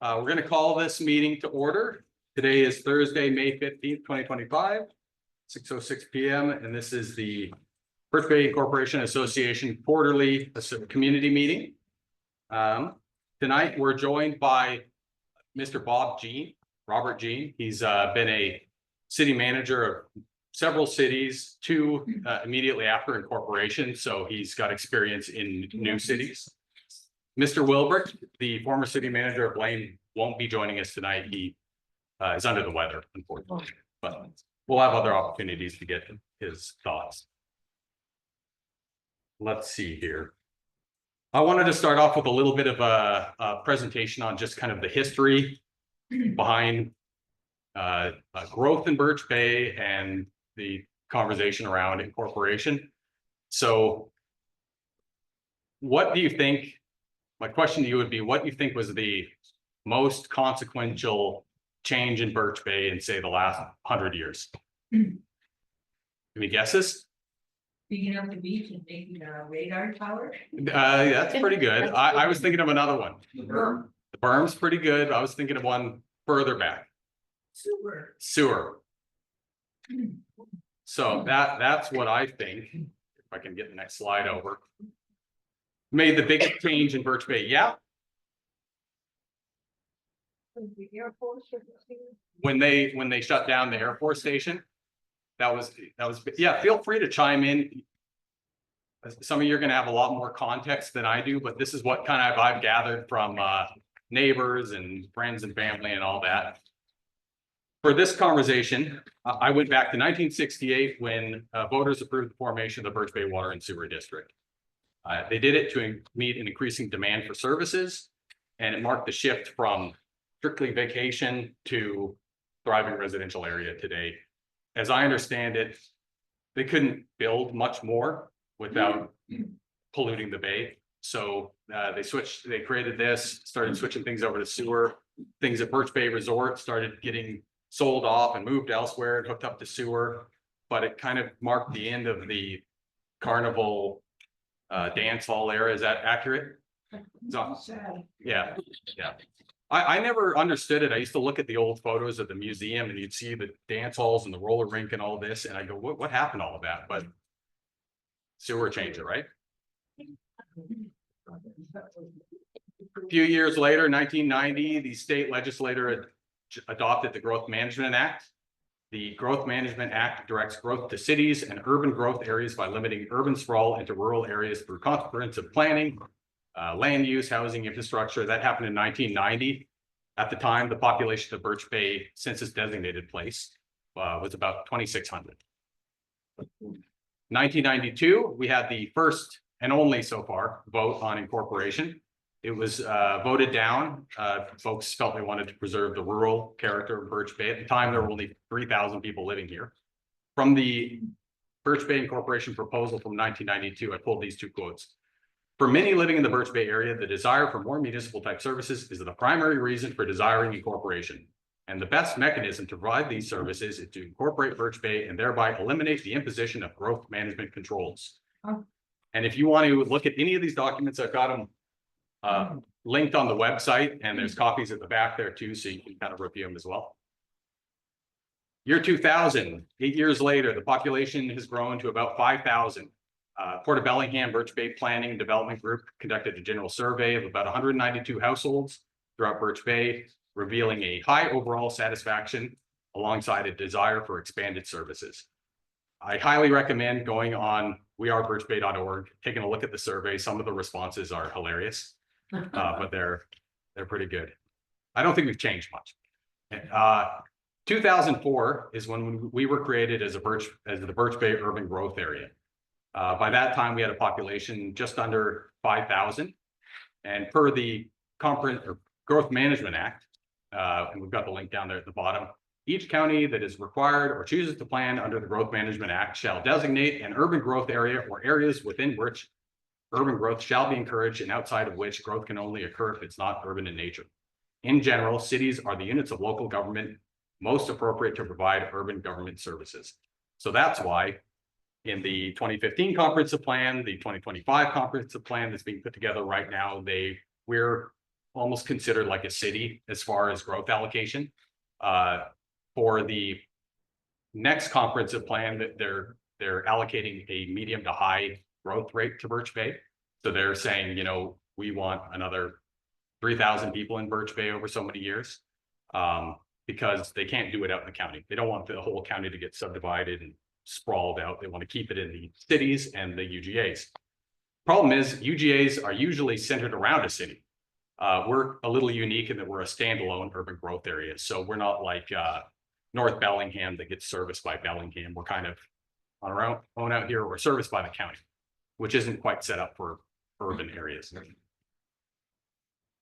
We're going to call this meeting to order. Today is Thursday, May 15th, 2025, 6:06 p.m. And this is the Birch Bay Incorporation Association quarterly community meeting. Tonight, we're joined by Mr. Robert Jean. He's been a city manager of several cities, two immediately after incorporation. So he's got experience in new cities. Mr. Wilbert, the former city manager of Blaine, won't be joining us tonight. He is under the weather, unfortunately, but we'll have other opportunities to get his thoughts. Let's see here. I wanted to start off with a little bit of a presentation on just kind of the history behind growth in Birch Bay and the conversation around incorporation. So what do you think? My question to you would be, what do you think was the most consequential change in Birch Bay in, say, the last 100 years? Any guesses? Speaking of the beach and making a radar tower. That's pretty good. I was thinking of another one. The berm. The berm's pretty good. I was thinking of one further back. Sewer. So that's what I think. If I can get the next slide over. Made the biggest change in Birch Bay. Yeah. When they shut down the Air Force Station, that was yeah. Feel free to chime in. Some of you are going to have a lot more context than I do, but this is what kind of I've gathered from neighbors and friends and family and all that. For this conversation, I went back to 1968 when voters approved the formation of the Birch Bay Water and Sewer District. They did it to meet an increasing demand for services, and it marked the shift from strictly vacation to thriving residential area today. As I understand it, they couldn't build much more without polluting the bay. So they created this, started switching things over to sewer. Things at Birch Bay Resort started getting sold off and moved elsewhere and hooked up to sewer. But it kind of marked the end of the carnival dance hall era. Is that accurate? So, yeah. I never understood it. I used to look at the old photos of the museum and you'd see the dance halls and the roller rink and all this. And I go, what happened to all of that? But sewer changed it, right? A few years later, 1990, the state legislature adopted the Growth Management Act. The Growth Management Act directs growth to cities and urban growth areas by limiting urban sprawl into rural areas through comprehensive planning, land use, housing, infrastructure. That happened in 1990. At the time, the population of Birch Bay census designated place was about 2,600. 1992, we had the first and only so far vote on incorporation. It was voted down. Folks felt they wanted to preserve the rural character of Birch Bay. At the time, there were only 3,000 people living here. From the Birch Bay Incorporation proposal from 1992, I pulled these two quotes. For many living in the Birch Bay area, the desire for more municipal type services is the primary reason for desiring incorporation. And the best mechanism to provide these services is to incorporate Birch Bay and thereby eliminate the imposition of growth management controls. And if you want to look at any of these documents, I've got them linked on the website, and there's copies at the back there too, so you can kind of review them as well. Year 2000, 8 years later, the population has grown to about 5,000. Port of Bellingham Birch Bay Planning and Development Group conducted a general survey of about 192 households throughout Birch Bay, revealing a high overall satisfaction alongside a desire for expanded services. I highly recommend going on wearebirchbay.org, taking a look at the survey. Some of the responses are hilarious, but they're pretty good. I don't think we've changed much. 2004 is when we were created as the Birch Bay Urban Growth Area. By that time, we had a population just under 5,000, and per the Growth Management Act, and we've got the link down there at the bottom, each county that is required or chooses to plan under the Growth Management Act shall designate an urban growth area or areas within which urban growth shall be encouraged and outside of which growth can only occur if it's not urban in nature. In general, cities are the units of local government most appropriate to provide urban government services. So that's why in the 2015 comprehensive plan, the 2025 comprehensive plan that's being put together right now, we're almost considered like a city as far as growth allocation. For the next comprehensive plan, that they're allocating a medium to high growth rate to Birch Bay. So they're saying, you know, we want another 3,000 people in Birch Bay over so many years, because they can't do it out in the county. They don't want the whole county to get subdivided and sprawled out. They want to keep it in the cities and the UGAs. Problem is, UGAs are usually centered around a city. We're a little unique in that we're a standalone urban growth area. So we're not like North Bellingham that gets serviced by Bellingham. We're kind of on our own out here. We're serviced by the county, which isn't quite set up for urban areas.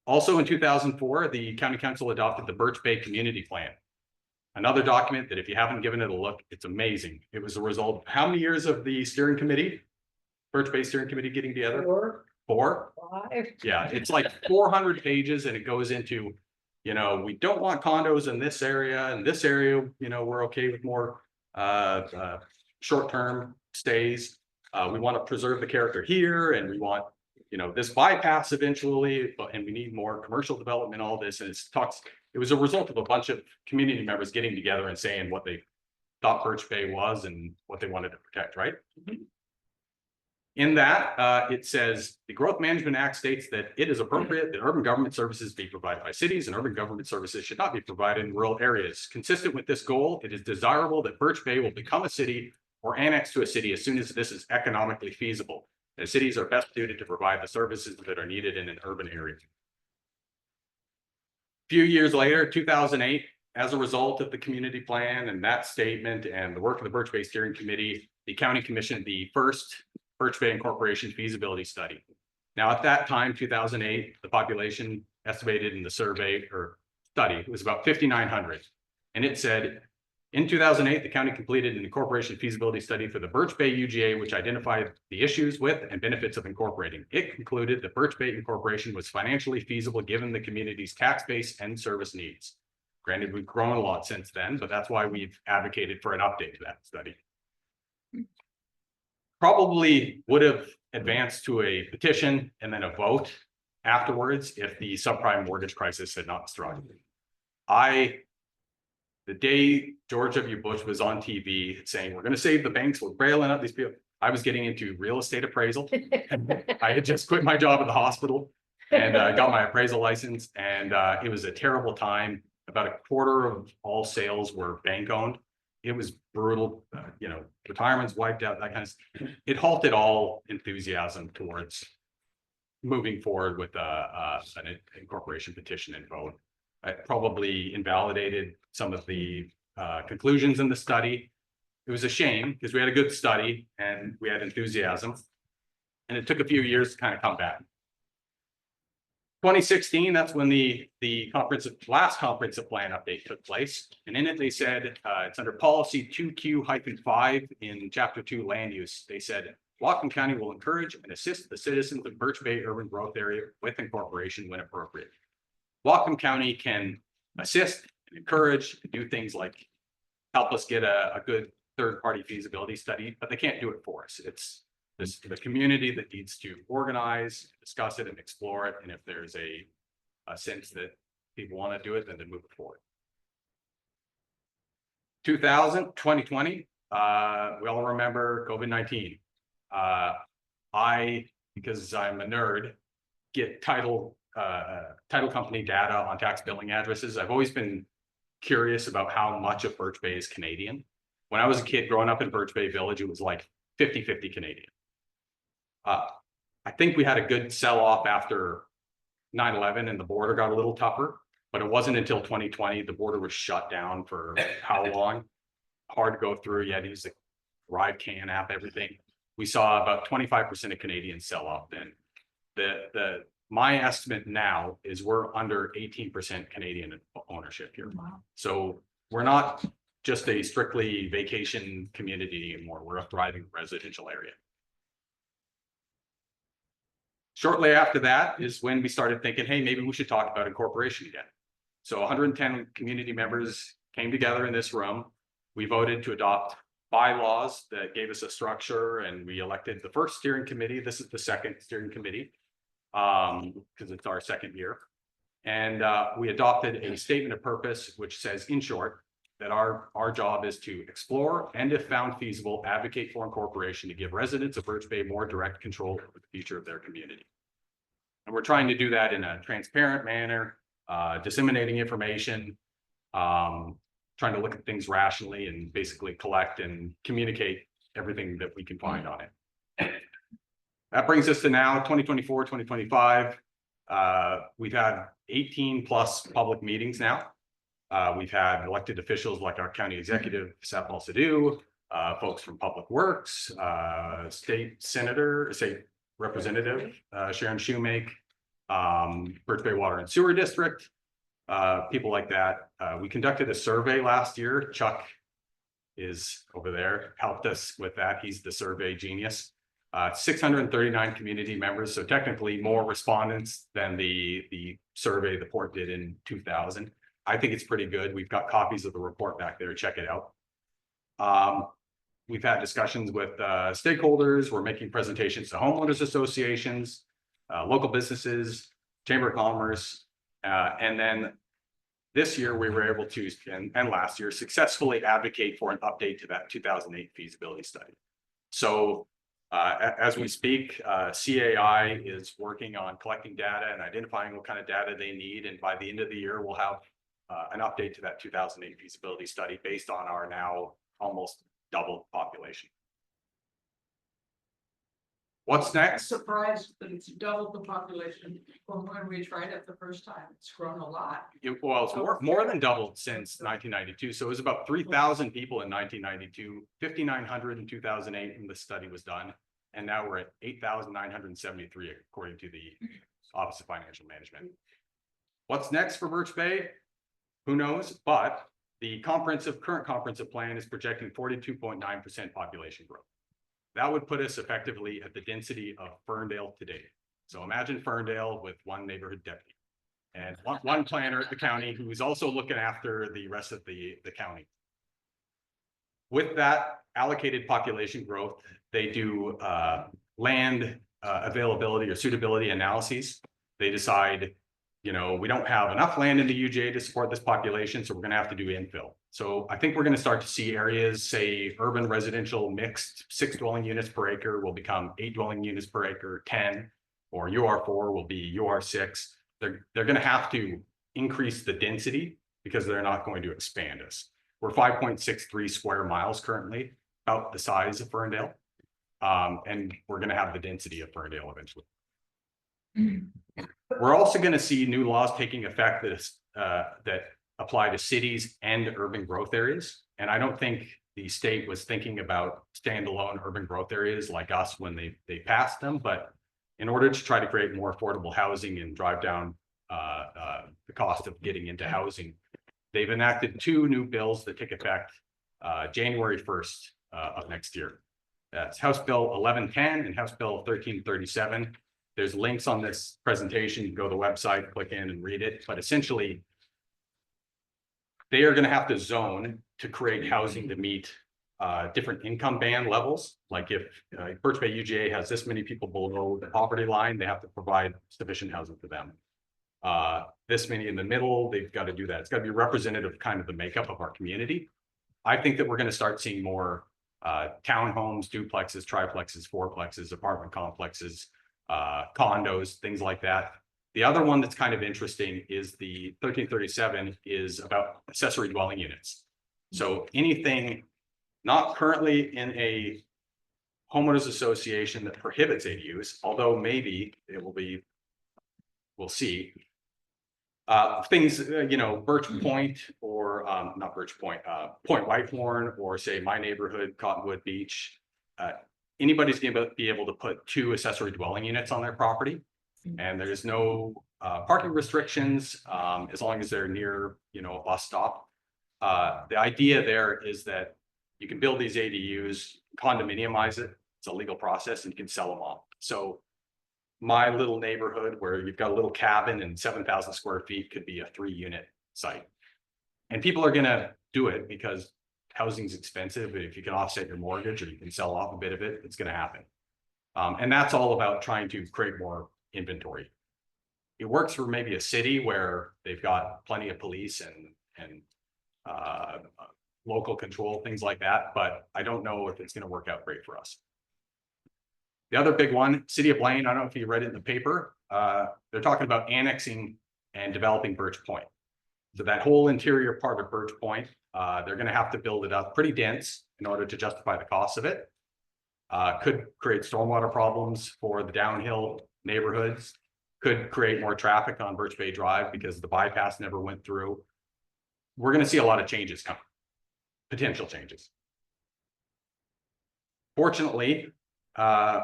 Also in 2004, the County Council adopted the Birch Bay Community Plan. Another document that if you haven't given it a look, it's amazing. It was a result of how many years of the steering committee, Birch Bay Steering Committee getting together? 4? 5. Yeah, it's like 400 pages, and it goes into, you know, we don't want condos in this area, and this area, you know, we're okay with more short-term stays. We want to preserve the character here, and we want, you know, this bypass eventually, and we need more commercial development, all this. And it was a result of a bunch of community members getting together and saying what they thought Birch Bay was and what they wanted to protect, right? In that, it says the Growth Management Act states that it is appropriate that urban government services be provided by cities, and urban government services should not be provided in rural areas. Consistent with this goal, it is desirable that Birch Bay will become a city or annex to a city as soon as this is economically feasible. The cities are best suited to provide the services that are needed in an urban area. A few years later, 2008, as a result of the community plan and that statement and the work of the Birch Bay Steering Committee, the county commissioned the first Birch Bay Incorporation feasibility study. Now, at that time, 2008, the population estimated in the survey or study was about 5,900. And it said, in 2008, the county completed an incorporation feasibility study for the Birch Bay UGA, which identified the issues with and benefits of incorporating. It concluded that Birch Bay Incorporation was financially feasible given the community's tax base and service needs. Granted, we've grown a lot since then, but that's why we've advocated for an update to that study. Probably would have advanced to a petition and then a vote afterwards if the subprime mortgage crisis had not struck. The day George W. Bush was on TV saying, we're going to save the banks, we're bailing out these people, I was getting into real estate appraisal. I had just quit my job at the hospital and got my appraisal license. And it was a terrible time. About a quarter of all sales were bank owned. It was brutal, you know, retirements wiped out, that kind of stuff. It halted all enthusiasm towards moving forward with an incorporation petition and vote. It probably invalidated some of the conclusions in the study. It was a shame because we had a good study and we had enthusiasm, and it took a few years to kind of come back. 2016, that's when the last comprehensive plan update took place. And in it, they said, it's under policy 2Q-5 in chapter 2 land use. They said, Whatcom County will encourage and assist the citizens of Birch Bay urban growth area with incorporation when appropriate. Whatcom County can assist and encourage and do things like help us get a good third-party feasibility study, but they can't do it for us. It's the community that needs to organize, discuss it, and explore it. And if there's a sense that people want to do it, then they move it forward. 2020, we all remember COVID-19. Because I'm a nerd, get title company data on tax billing addresses. I've always been curious about how much of Birch Bay is Canadian. When I was a kid growing up in Birch Bay Village, it was like 50-50 Canadian. I think we had a good sell-off after 9/11 and the border got a little tougher, but it wasn't until 2020 the border was shut down for how long? Hard to go through. You had to use the ArriveCAN app, everything. We saw about 25% of Canadians sell off then. My estimate now is we're under 18% Canadian ownership here. Wow. So we're not just a strictly vacation community anymore. We're a thriving residential area. Shortly after that is when we started thinking, hey, maybe we should talk about incorporation again. So 110 community members came together in this room. We voted to adopt bylaws that gave us a structure, and we elected the first steering committee. This is the second steering committee because it's our second year. And we adopted a statement of purpose, which says, in short, that our job is to explore and, if found feasible, advocate for incorporation to give residents of Birch Bay more direct control over the future of their community. And we're trying to do that in a transparent manner, disseminating information, trying to look at things rationally and basically collect and communicate everything that we can find on it. That brings us to now 2024, 2025. We've had 18 plus public meetings now. We've had elected officials like our county executive, Sapal Sidhu, folks from Public Works, state representative, Sharon Shoemake, Birch Bay Water and Sewer District, people like that. We conducted a survey last year. Chuck is over there, helped us with that. He's the survey genius. 639 community members, so technically more respondents than the survey the port did in 2000. I think it's pretty good. We've got copies of the report back there. Check it out. We've had discussions with stakeholders. We're making presentations to homeowners associations, local businesses, Chamber of Commerce, and then this year we were able to, and last year, successfully advocate for an update to that 2008 feasibility study. So as we speak, CAI is working on collecting data and identifying what kind of data they need. And by the end of the year, we'll have an update to that 2008 feasibility study based on our now almost doubled population. What's next? Surprised that it's doubled the population from when we tried it the first time. It's grown a lot. Well, it's more than doubled since 1992. So it was about 3,000 people in 1992, 5,900 in 2008 when the study was done. And now we're at 8,973 according to the Office of Financial Management. What's next for Birch Bay? Who knows? But the current comprehensive plan is projecting 42.9% population growth. That would put us effectively at the density of Ferndale today. So imagine Ferndale with one neighborhood deputy and one planner at the county who's also looking after the rest of the county. With that allocated population growth, they do land availability or suitability analyses. They decide, you know, we don't have enough land in the UJ to support this population, so we're going to have to do infill. So I think we're going to start to see areas, say urban residential mixed 6 dwelling units per acre will become 8 dwelling units per acre, 10, or UR4 will be UR6. They're going to have to increase the density because they're not going to expand us. We're 5.63 square miles currently, about the size of Ferndale. And we're going to have the density of Ferndale eventually. We're also going to see new laws taking effect that apply to cities and urban growth areas. And I don't think the state was thinking about standalone urban growth areas like us when they passed them. But in order to try to create more affordable housing and drive down the cost of getting into housing, they've enacted 2 new bills that take effect January 1st of next year. That's House Bill 1110 and House Bill 1337. There's links on this presentation. You can go to the website, click in and read it. But essentially, they are going to have to zone to create housing to meet different income band levels. Like if Birch Bay UGA has this many people below the poverty line, they have to provide sufficient housing for them. This many in the middle, they've got to do that. It's got to be representative of kind of the makeup of our community. I think that we're going to start seeing more townhomes, duplexes, triplexes, fourplexes, apartment complexes, condos, things like that. The other one that's kind of interesting is the 1337 is about accessory dwelling units. So anything not currently in a homeowners association that prohibits ADUs, although maybe it will be, we'll see. Things, you know, Birch Point or not Birch Point, Point Whitehorn, or say my neighborhood, Cottonwood Beach. Anybody's going to be able to put 2 accessory dwelling units on their property, and there's no parking restrictions as long as they're near, you know, a bus stop. The idea there is that you can build these ADUs, condominiumize it. It's a legal process, and you can sell them off. So my little neighborhood where you've got a little cabin and 7,000 square feet could be a 3-unit site. And people are going to do it because housing's expensive. But if you can offset your mortgage or you can sell off a bit of it, it's going to happen. And that's all about trying to create more inventory. it works for maybe a city where they've got plenty of police and local control, things like that, but I don't know if it's gonna work out great for us. The other big one, City of Blaine, I don't know if you read it in the paper, they're talking about annexing and developing Birch Point. So that whole interior part of Birch Point, they're gonna have to build it up pretty dense in order to justify the cost of it. Could create stormwater problems for the downhill neighborhoods, could create more traffic on Birch Bay Drive because the bypass never went through. We're gonna see a lot of changes coming, potential changes. Fortunately,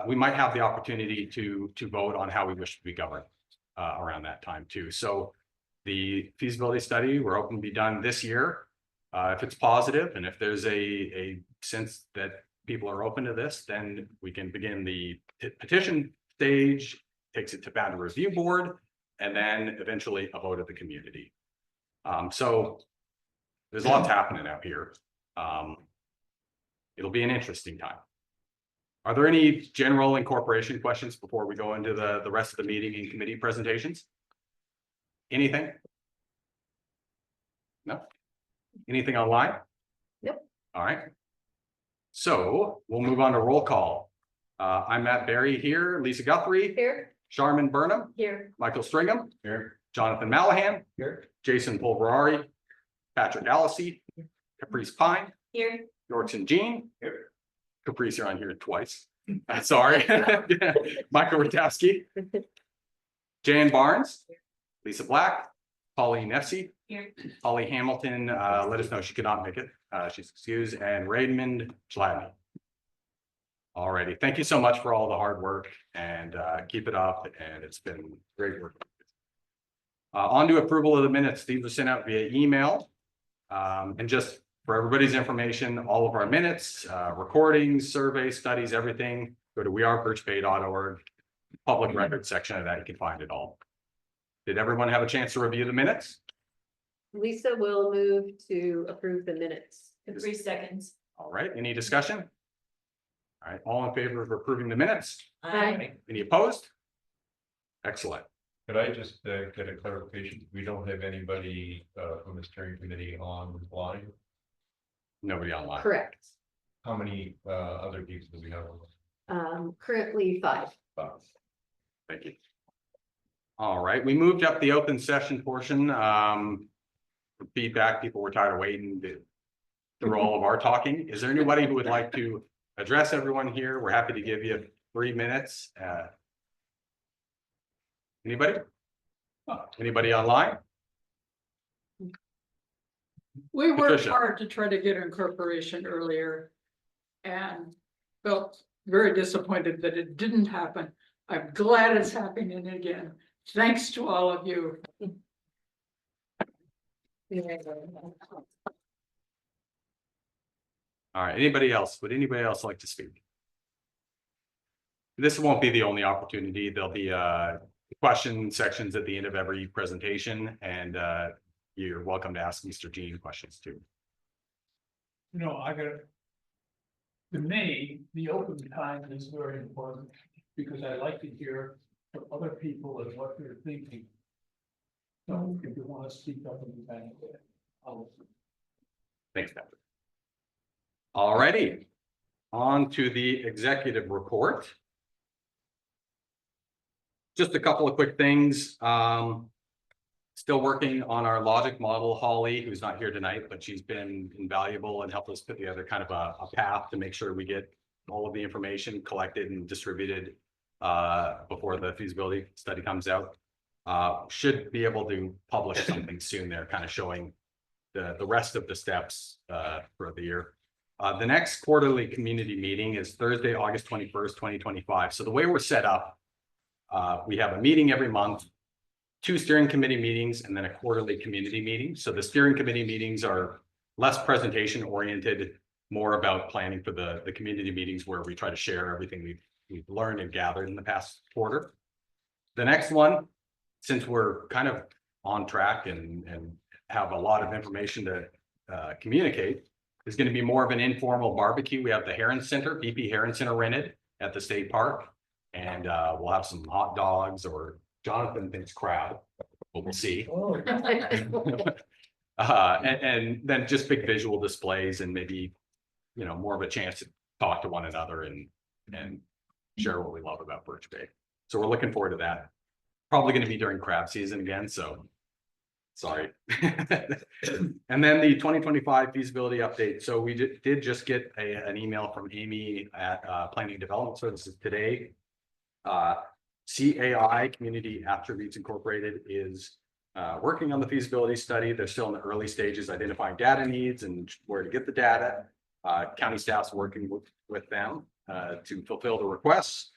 we might have the opportunity to vote on how we wish to be governed around that time too. So the feasibility study, we're hoping to be done this year. If it's positive and if there's a sense that people are open to this, then we can begin the petition stage, takes it to boundary review board, and then eventually a vote of the community. So there's lots happening out here. It'll be an interesting time. Are there any general incorporation questions before we go into the rest of the meeting and committee presentations? Anything? No? Anything online? Nope. All right. So we'll move on to roll call. I'm Matt Barry here, Lisa Guthrie, Here. Sharman Burnham, Here. Michael Stringham, here, Jonathan Mallahan, here, Jason Pulverari, Patrick Allesey, Caprice Pine, Here. Yorkson Jean, here. Caprice, you're on here twice. Sorry. Michael Rutowski, Jan Barnes, Lisa Black, Pauline Nefsey, Here. Holly Hamilton, let us know she could not make it. She's excused, and Raymond Chladney. Alrighty, thank you so much for all the hard work and keep it up. And it's been great work. On to approval of the minutes. These were sent out via email. And just for everybody's information, all of our minutes, recordings, surveys, studies, everything, go to wearebirchbay.org, public records section of that. You can find it all. Did everyone have a chance to review the minutes? Lisa will move to approve the minutes. In 3 seconds. All right, any discussion? All right, all in favor of approving the minutes? Aye. Any opposed? Excellent. Could I just get a clarification? We don't have anybody from the steering committee online? Nobody online. Correct. How many other people do we have? Currently 5. Thank you. All right, we moved up the open session portion. Feedback, people were tired of waiting through all of our talking. Is there anybody who would like to address everyone here? We're happy to give you 3 minutes. Anybody? Anybody online? We worked Patricia. hard to try to get incorporation earlier. And felt very disappointed that it didn't happen. I'm glad it's happening again. Thanks to all of you. All right, anybody else? Would anybody else like to speak? This won't be the only opportunity. There'll be question sections at the end of every presentation, and you're welcome to ask Mr. Jean questions too. You know, to me, the open time is very important because I like to hear from other people and what they're thinking. So if you want to speak up in the bank, I'll. Thanks, Patrick. All righty, on to the executive report. Just a couple of quick things. Still working on our logic model. Holly, who's not here tonight, but she's been invaluable and helped us put together kind of a path to make sure we get all of the information collected and distributed before the feasibility study comes out. Should be able to publish something soon there, kind of showing the rest of the steps for the year. The next quarterly community meeting is Thursday, August 21st, 2025. So the way we're set up, we have a meeting every month, 2 steering committee meetings, and then a quarterly community meeting. So the steering committee meetings are less presentation oriented, more about planning for the community meetings where we try to share everything we've learned and gathered in the past quarter. The next one, since we're kind of on track and have a lot of information to communicate, is going to be more of an informal barbecue. We have the Heron Center, BP Heron Center rented at the state park, and we'll have some hot dogs or Jonathan thinks crab, but we'll see. Oh, And then just big visual displays and maybe, you know, more of a chance to talk to one another and share what we love about Birch Bay. So we're looking forward to that. Probably going to be during crab season again, so sorry. And then the 2025 feasibility update. So we did just get an email from Amy at Planning Development Services today. CAI, Community Attributes Incorporated, is working on the feasibility study. They're still in the early stages, identifying data needs and where to get the data. County staff's working with them to fulfill the requests.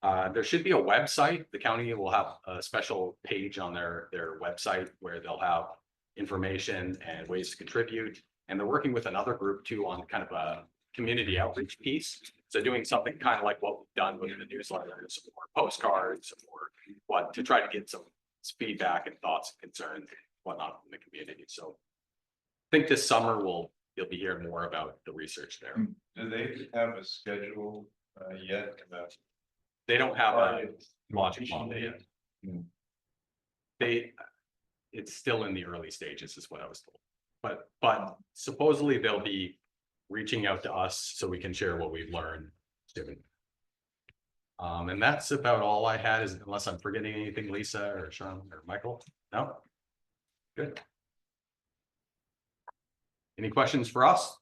There should be a website. The county will have a special page on their website where they'll have information and ways to contribute. And they're working with another group too on kind of a community outreach piece. So doing something kind of like what we've done with the newsletters or postcards or what, to try to get some feedback and thoughts and concerns, and whatnot from the community. So I think this summer you'll be hearing more about the research there. Do they have a schedule yet? They don't have a logic Monday yet. It's still in the early stages is what I was told. But supposedly they'll be reaching out to us so we can share what we've learned soon. And that's about all I had, unless I'm forgetting anything, Lisa or Sean or Michael. No? Good. Any questions for us?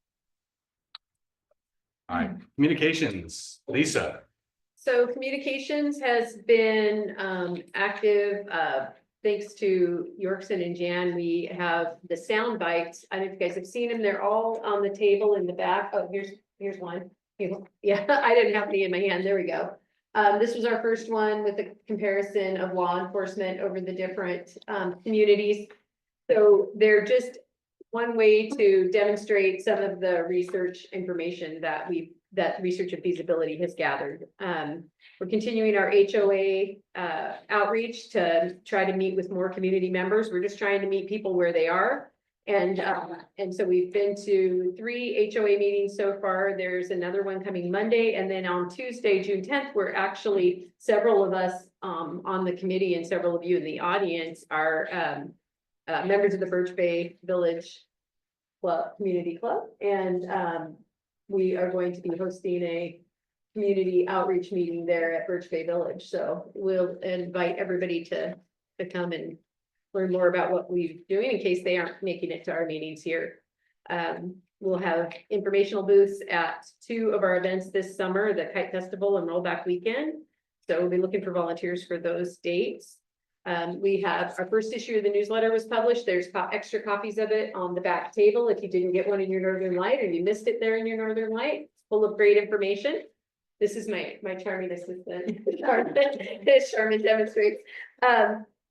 All right, communications, Lisa. So communications has been active, thanks to Yorkson and Jan. We have the sound bites. I don't know if you guys have seen them. They're all on the table in the back. Oh, here's one. Yeah, I didn't have any in my hand. There we go. This was our first one with the comparison of law enforcement over the different communities. So they're just one way to demonstrate some of the research information that research and feasibility has gathered. We're continuing our HOA outreach to try to meet with more community members. We're just trying to meet people where they are. And so we've been to 3 HOA meetings so far. There's another one coming Monday. And then on Tuesday, June 10th, we're actually, several of us on the committee and several of you in the audience are members of the Birch Bay Village Community Club. And we are going to be hosting a community outreach meeting there at Birch Bay Village. So we'll invite everybody to come and learn more about what we're doing in case they aren't making it to our meetings here. We'll have informational booths at 2 of our events this summer, the Kite Festival and Rollback Weekend. So we'll be looking for volunteers for those dates. We have our first issue of the newsletter was published. There's extra copies of it on the back table. If you didn't get one in your Northern Light or you missed it there in your Northern Light, it's full of great information. This is my charming assistant, Charmin demonstrates.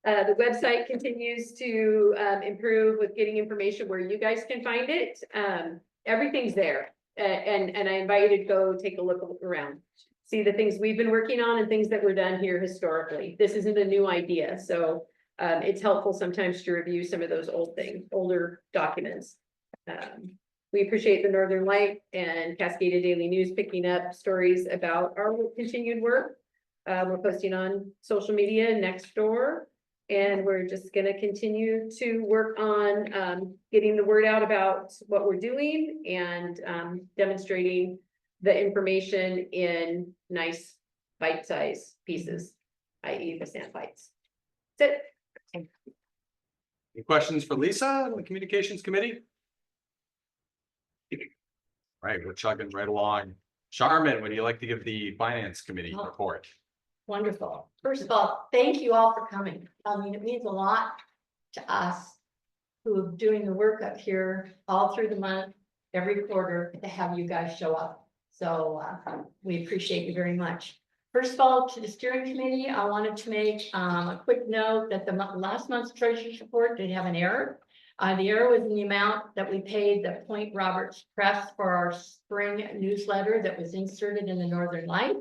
The website continues to improve with getting information where you guys can find it. Everything's there. And I invite you to go take a look around. See the things we've been working on and things that were done here historically. This isn't a new idea, so it's helpful sometimes to review some of those older documents. We appreciate the Northern Light and Cascada Daily News picking up stories about our continued work. We're posting on social media next door, and we're just going to continue to work on getting the word out about what we're doing and demonstrating the information in nice bite-sized pieces, i.e. the sand bites. That's it. Any questions for Lisa on the communications committee? Right, we're chugging right along. Charmin, would you like to give the finance committee report? Wonderful. First of all, thank you all for coming. I mean, it means a lot to us who are doing the work up here all through the month, every quarter, to have you guys show up. So we appreciate you very much. First of all, to the steering committee, I wanted to make a quick note that the last month's treasurer's report did have an error. The error was in the amount that we paid the Point Roberts Press for our spring newsletter that was inserted in the Northern Light.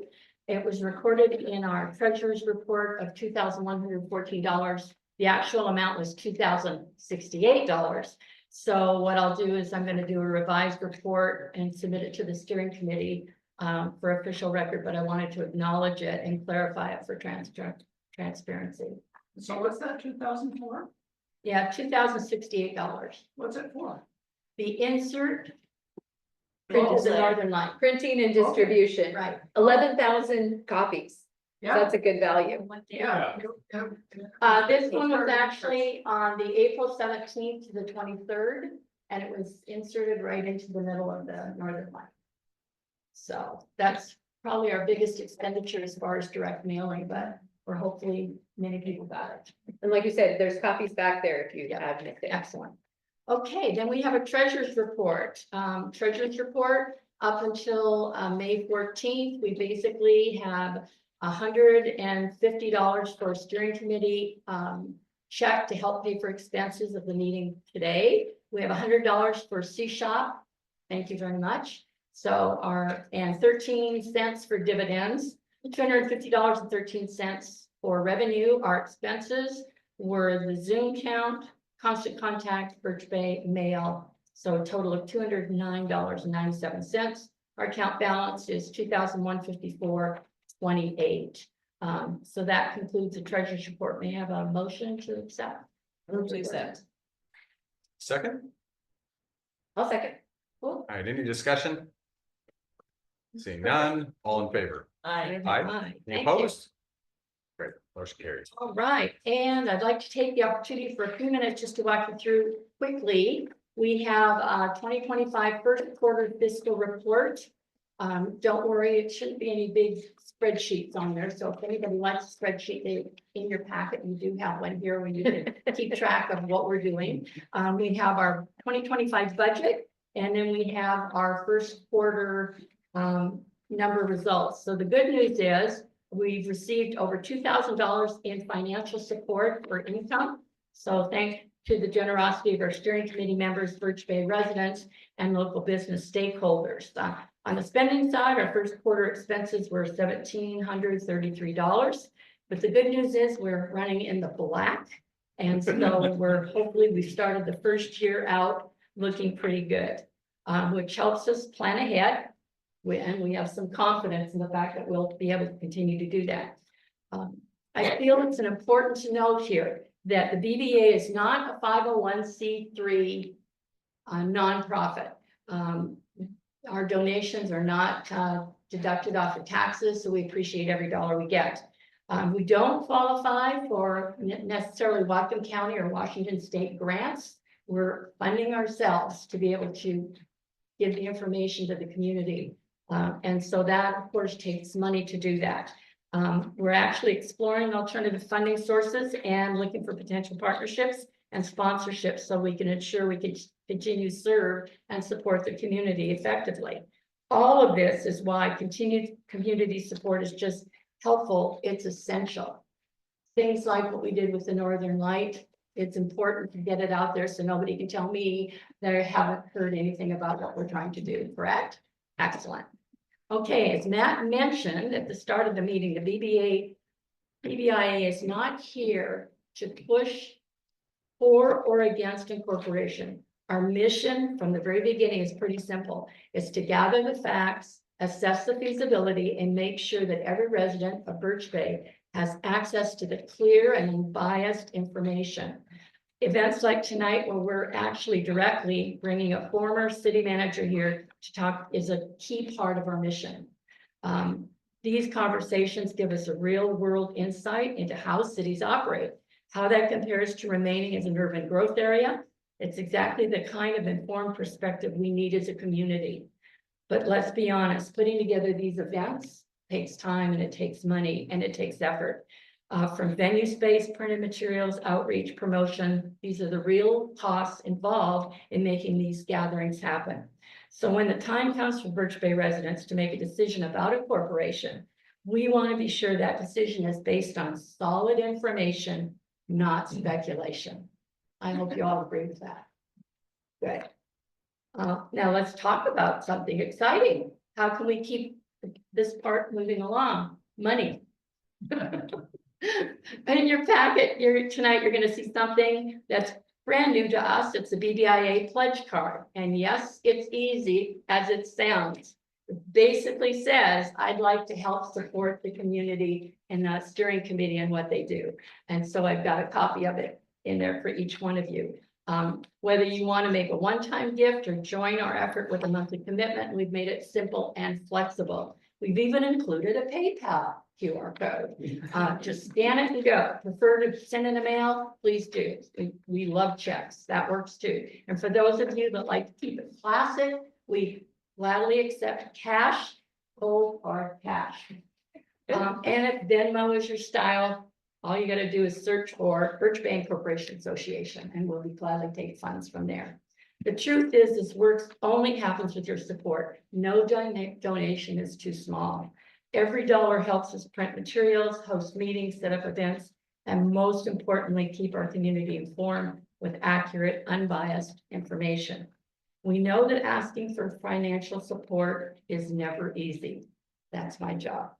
It was recorded in our treasurer's report of $2,114. The actual amount was $2,068. So what I'll do is I'm going to do a revised report and submit it to the steering committee for official record, but I wanted to acknowledge it and clarify it for transparency. So what's that, 2004? Yeah, $2,068. What's it for? The insert. Oh, Printed the okay. Northern Light, Printing and distribution, right. 11,000 copies. Yeah. That's a good value. Yeah. This one was actually on the April 17th to the 23rd, and it was inserted right into the middle of the Northern Light. So that's probably our biggest expenditure as far as direct mailing, but we're hopefully many people got it. And like you said, there's copies back there if you have anything. Excellent. Okay, then we have a treasurer's report. Treasurer's report up until May 14th, we basically have $150 for a steering committee check to help pay for expenses of the meeting today. We have $100 for C-Shop. Thank you very much. So and 13 cents for dividends, $250.13 for revenue. Our expenses were the Zoom count, constant contact, Birch Bay mail. So a total of $209.97. Our account balance is $2,154.28. So that concludes the treasurer's report. May I have a motion to accept? Second? I'll second. All right, any discussion? Seeing none, all in favor? Aye. Aye. Any Thank you. opposed? Great, motion carries. All right, and I'd like to take the opportunity for a few minutes just to walk you through quickly. We have 2025 first quarter fiscal report. Don't worry, it shouldn't be any big spreadsheets on there. So if anybody likes a spreadsheet, in your packet, you do have one here when you can keep track of what we're doing. We have our 2025 budget, and then we have our first quarter number results. So the good news is we've received over $2,000 in financial support for income. So thanks to the generosity of our steering committee members, Birch Bay residents, and local business stakeholders. On the spending side, our first quarter expenses were $1,733. But the good news is we're running in the black. And so we started the first year out looking pretty good, which helps us plan ahead. And we have some confidence in the fact that we'll be able to continue to do that. I feel it's important to note here that the BBA is not a 501c3 nonprofit. Our donations are not deducted off the taxes, so we appreciate every dollar we get. We don't qualify for necessarily Whatcom County or Washington State grants. We're funding ourselves to be able to give the information to the community. And so that, of course, takes money to do that. We're actually exploring alternative funding sources and looking for potential partnerships and sponsorships so we can ensure we can continue to serve and support the community effectively. All of this is why continued community support is just helpful. It's essential. Things like what we did with the Northern Light, it's important to get it out there so nobody can tell me that I haven't heard anything about what we're trying to do, correct? Excellent. Okay, as Matt mentioned at the start of the meeting, the BBIA is not here to push for or against incorporation. Our mission from the very beginning is pretty simple. It's to gather the facts, assess the feasibility, and make sure that every resident of Birch Bay has access to the clear and unbiased information. Events like tonight, where we're actually directly bringing a former city manager here to talk, is a key part of our mission. These conversations give us a real world insight into how cities operate, how that compares to remaining as an urban growth area. It's exactly the kind of informed perspective we need as a community. But let's be honest, putting together these events takes time, and it takes money, and it takes effort. From venue space, printed materials, outreach, promotion, these are the real costs involved in making these gatherings happen. So when the time comes for Birch Bay residents to make a decision about incorporation, we want to be sure that decision is based on solid information, not speculation. I hope you all agree with that. Good. Now let's talk about something exciting. How can we keep this part moving along? Money. In your packet, tonight you're going to see something that's brand new to us. It's a BBIA pledge card. And yes, it's easy as it sounds. basically says, I'd like to help support the community and the steering committee and what they do. And so I've got a copy of it in there for each one of you. Whether you want to make a one-time gift or join our effort with a monthly commitment, we've made it simple and flexible. We've even included a PayPal QR code. Just scan it and go. Prefer to send in a mail, please do. We love checks. That works too. And for those of you that like to keep it classic, we gladly accept cash, cold hard cash. And if Venmo is your style, all you gotta do is search for Birch Bay Incorporation Association, and we'll be gladly take funds from there. The truth is, this work only happens with your support. No donation is too small. Every dollar helps us print materials, host meetings, set up events, and most importantly, keep our community informed with accurate, unbiased information. We know that asking for financial support is never easy. That's my job.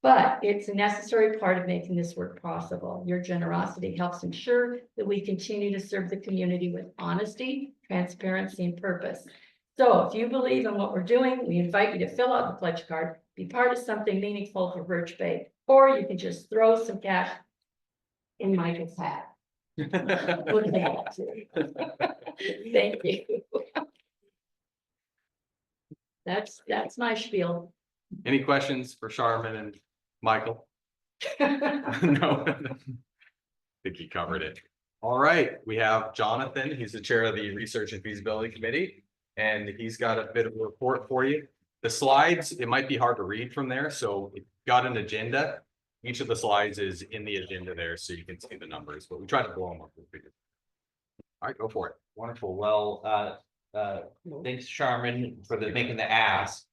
But it's a necessary part of making this work possible. Your generosity helps ensure that we continue to serve the community with honesty, transparency, and purpose. So if you believe in what we're doing, we invite you to fill out the pledge card, be part of something meaningful for Birch Bay, or you can just throw some cash in Michael's hat. Wouldn't they love to? Thank you. That's my spiel. Any questions for Charmin and Michael? No. I think he covered it. All right, we have Jonathan. He's the chair of the Research and Feasibility Committee, and he's got a bit of a report for you. The slides, it might be hard to read from there, so if you've got an agenda. Each of the slides is in the agenda there, so you can see the numbers, but we try to blow them up. All right, go for it. Wonderful. Well, thanks, Charmin, for making the ask.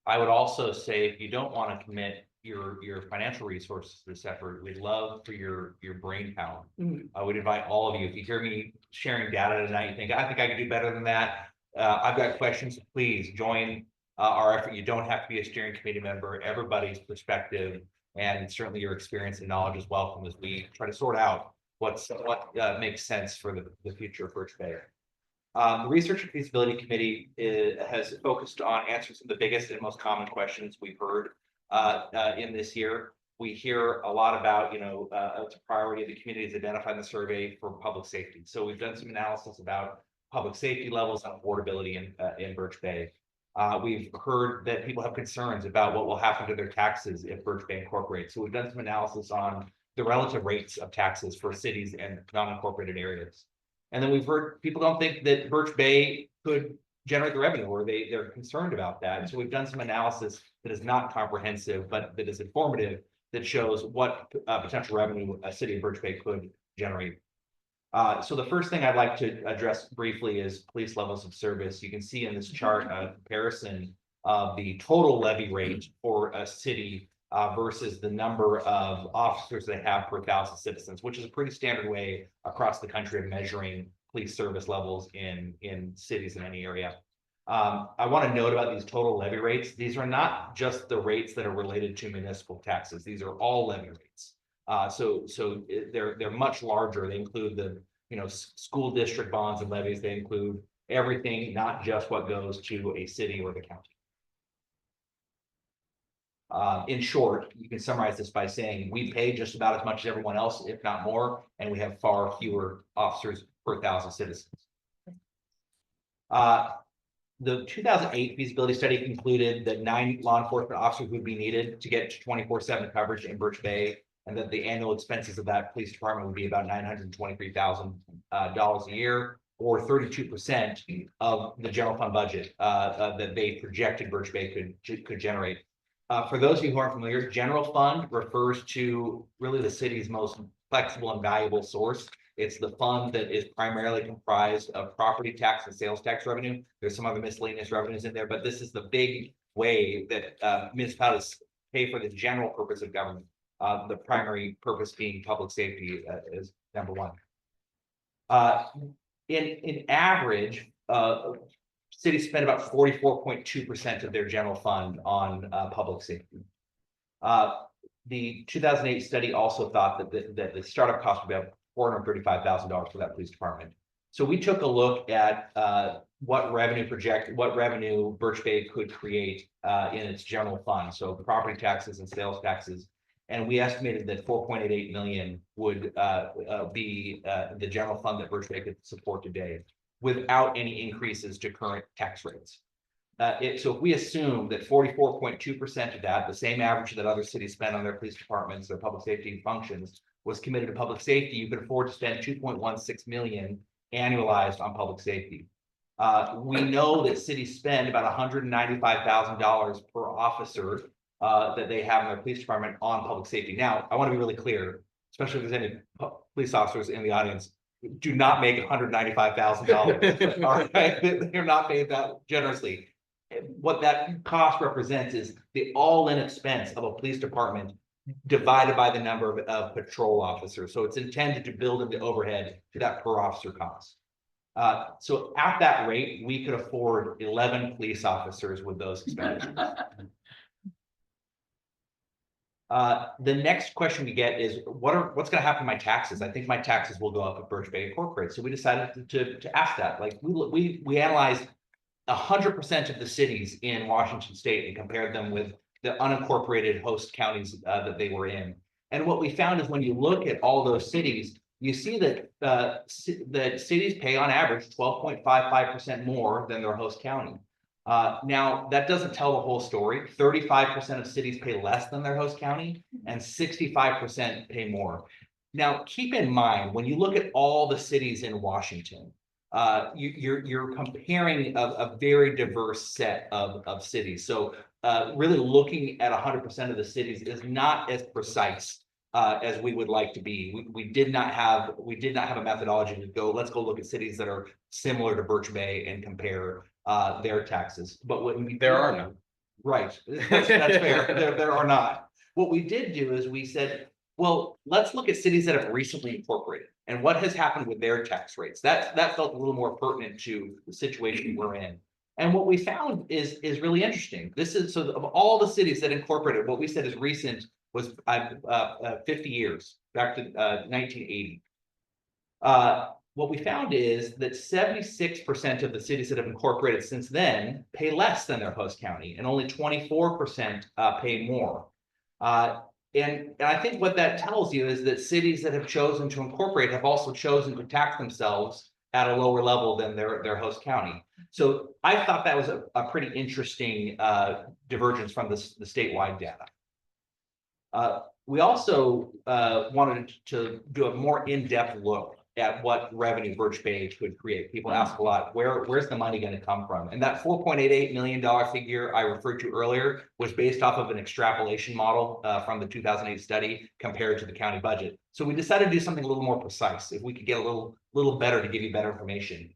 I would also say, if you don't want to commit your financial resources to this effort, we'd love for your brain power. I would invite all of you, if you hear me sharing data tonight, you think, I think I can do better than that. I've got questions, please join our effort. You don't have to be a steering committee member. Everybody's perspective and certainly your experience and knowledge is welcome as we try to sort out what makes sense for the future of Birch Bay. The Research and Feasibility Committee has focused on answering some of the biggest and most common questions we've heard in this year. We hear a lot about, it's a priority of the community is identified in the survey for public safety. So we've done some analysis about public safety levels and affordability in Birch Bay. We've heard that people have concerns about what will happen to their taxes if Birch Bay incorporates. So we've done some analysis on the relative rates of taxes for cities and non-incorporated areas. And then we've heard people don't think that Birch Bay could generate the revenue, or they're concerned about that. So we've done some analysis that is not comprehensive, but that is informative, that shows what potential revenue a city of Birch Bay could generate. So the first thing I'd like to address briefly is police levels of service. You can see in this chart a comparison of the total levy rate for a city versus the number of officers they have per 1,000 citizens, which is a pretty standard way across the country of measuring police service levels in cities in any area. I want to note about these total levy rates. These are not just the rates that are related to municipal taxes. These are all levy rates. So they're much larger. They include the school district bonds and levies. They include everything, not just what goes to a city or the county. In short, you can summarize this by saying we pay just about as much as everyone else, if not more, and we have far fewer officers per 1,000 citizens. The 2008 feasibility study concluded that 9 law enforcement officers would be needed to get to 24/7 coverage in Birch Bay, and that the annual expenses of that police department would be about $923,000 a year, or 32% of the general fund budget that they projected Birch Bay could generate. For those of you who aren't familiar, general fund refers to really the city's most flexible and valuable source. It's the fund that is primarily comprised of property tax and sales tax revenue. There's some other miscellaneous revenues in there, but this is the big way that municipalities pay for the general purpose of government. The primary purpose being public safety is number one. In average, cities spend about 44.2% of their general fund on public safety. The 2008 study also thought that the startup cost would be about $435,000 for that police department. So we took a look at what revenue Birch Bay could create in its general fund, so property taxes and sales taxes. And we estimated that 4.88 million would be the general fund that Birch Bay could support today without any increases to current tax rates. So if we assume that 44.2% of that, the same average that other cities spend on their police departments, their public safety functions, was committed to public safety, you could afford to spend 2.16 million annualized on public safety. We know that cities spend about $195,000 per officer that they have in their police department on public safety. Now, I want to be really clear, especially if there's any police officers in the audience, do not make $195,000. All right, they're not paid that generously. What that cost represents is the all-in expense of a police department divided by the number of patrol officers. So it's intended to build in the overhead to that per officer cost. So at that rate, we could afford 11 police officers with those expenditures. The next question we get is what's going to happen to my taxes? I think my taxes will go up at Birch Bay Incorporated. So we decided to ask that. Like we analyzed 100% of the cities in Washington State and compared them with the unincorporated host counties that they were in. And what we found is when you look at all those cities, you see that that cities pay on average 12.55% more than their host county. Now, that doesn't tell the whole story. 35% of cities pay less than their host county and 65% pay more. Now, keep in mind, when you look at all the cities in Washington, you're comparing a very diverse set of cities. So really looking at 100% of the cities is not as precise as we would like to be. We did not have a methodology to go, let's go look at cities that are similar to Birch Bay and compare their taxes. But what we There are none. Right, that's fair. There are not. What we did do is we said, well, let's look at cities that have recently incorporated and what has happened with their tax rates. That felt a little more pertinent to the situation we're in. And what we found is really interesting. This is so of all the cities that incorporated, what we said is recent was 50 years, back to 1980. What we found is that 76% of the cities that have incorporated since then pay less than their host county, and only 24% pay more. And I think what that tells you is that cities that have chosen to incorporate have also chosen to tax themselves at a lower level than their host county. So I thought that was a pretty interesting divergence from the statewide data. We also wanted to do a more in-depth look at what revenue Birch Bay could create. People ask a lot, where's the money going to come from? And that $4.88 million figure I referred to earlier was based off of an extrapolation model from the 2008 study compared to the county budget. So we decided to do something a little more precise. If we could get a little better to give you better information.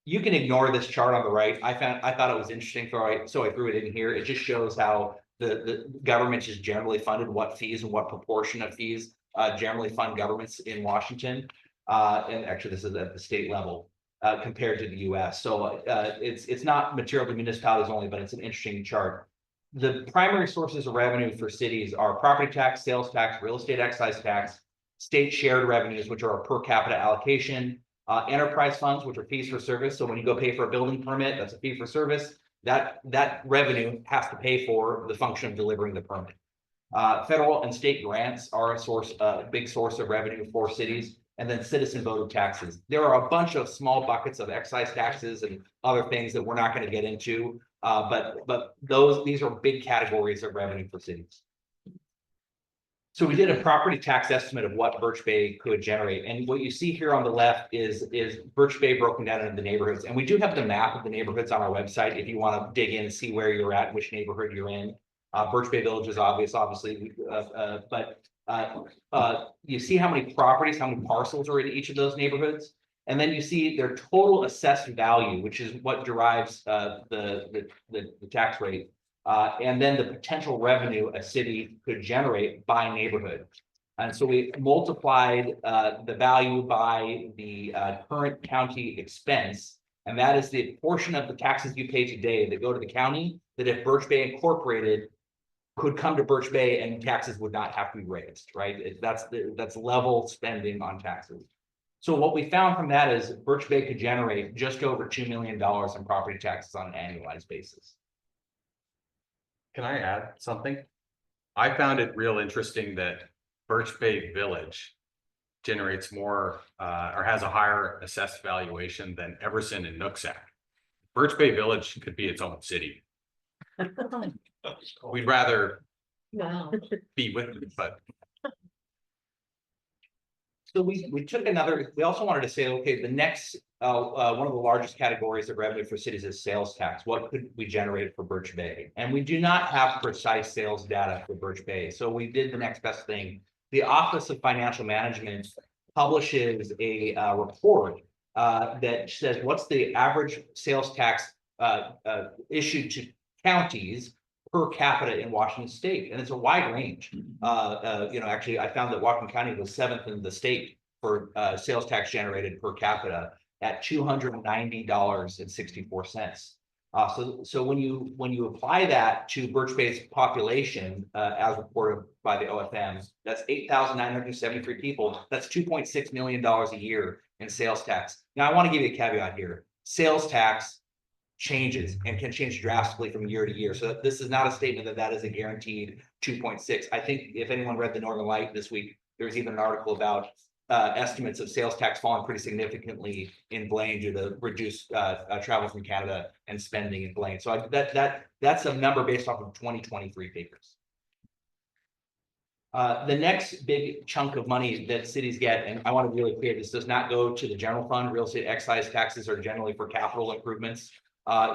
You can ignore this chart on the right. I thought it was interesting, so I threw it in here. It just shows how the government is generally funded, what fees and what proportion of fees generally fund governments in Washington. And actually, this is at the state level compared to the US. So it's not material to municipalities only, but it's an interesting chart. The primary sources of revenue for cities are property tax, sales tax, real estate excise tax, state shared revenues, which are a per capita allocation, enterprise funds, which are fees for service. So when you go pay for a building permit, that's a fee for service. That revenue has to pay for the function of delivering the permit. Federal and state grants are a big source of revenue for cities. And then citizen voted taxes. There are a bunch of small buckets of excise taxes and other things that we're not going to get into, but these are big categories of revenue for cities. So we did a property tax estimate of what Birch Bay could generate, and what you see here on the left is Birch Bay broken down into the neighborhoods, and we do have the map of the neighborhoods on our website if you want to dig in and see where you're at, which neighborhood you're in. Birch Bay Village is obviously, but you see how many properties, how many parcels are in each of those neighborhoods, and then you see their total assessed value, which is what derives the tax rate, and then the potential revenue a city could generate by neighborhood. And so we multiplied the value by the current county expense, and that is the portion of the taxes you pay today that go to the county that if Birch Bay Incorporated could come to Birch Bay and taxes would not have to be raised, right? That's level spending on taxes. So what we found from that is Birch Bay could generate just over $2 million in property taxes on an annualized basis. Can I add something? I found it real interesting that Birch Bay Village generates more, or has a higher assessed valuation than Everson and Nooksack. Birch Bay Village could be its own city. We'd rather Wow. be with it, but So we took another, we also wanted to say, okay, the next, one of the largest categories of revenue for cities is sales tax. What could we generate for Birch Bay? And we do not have precise sales data for Birch Bay. So we did the next best thing. The Office of Financial Management publishes a report that says what's the average sales tax issued to counties per capita in Washington State, and it's a wide range. Actually, I found that Washington County was 7th in the state for sales tax generated per capita at $290.64. So when you apply that to Birch Bay's population, as reported by the OFM, that's 8,973 people. That's $2.6 million a year in sales tax. Now, I want to give you a caveat here. Sales tax changes and can change drastically from year to year. So this is not a statement that is a guaranteed 2.6. I think if anyone read the Northern Light this week, there's even an article about estimates of sales tax falling pretty significantly in Blaine due to reduced travel from Canada and spending in Blaine. So that's a number based off of 2023 figures. The next big chunk of money that cities get, and I want to be really clear, this does not go to the general fund. Real estate excise taxes are generally for capital improvements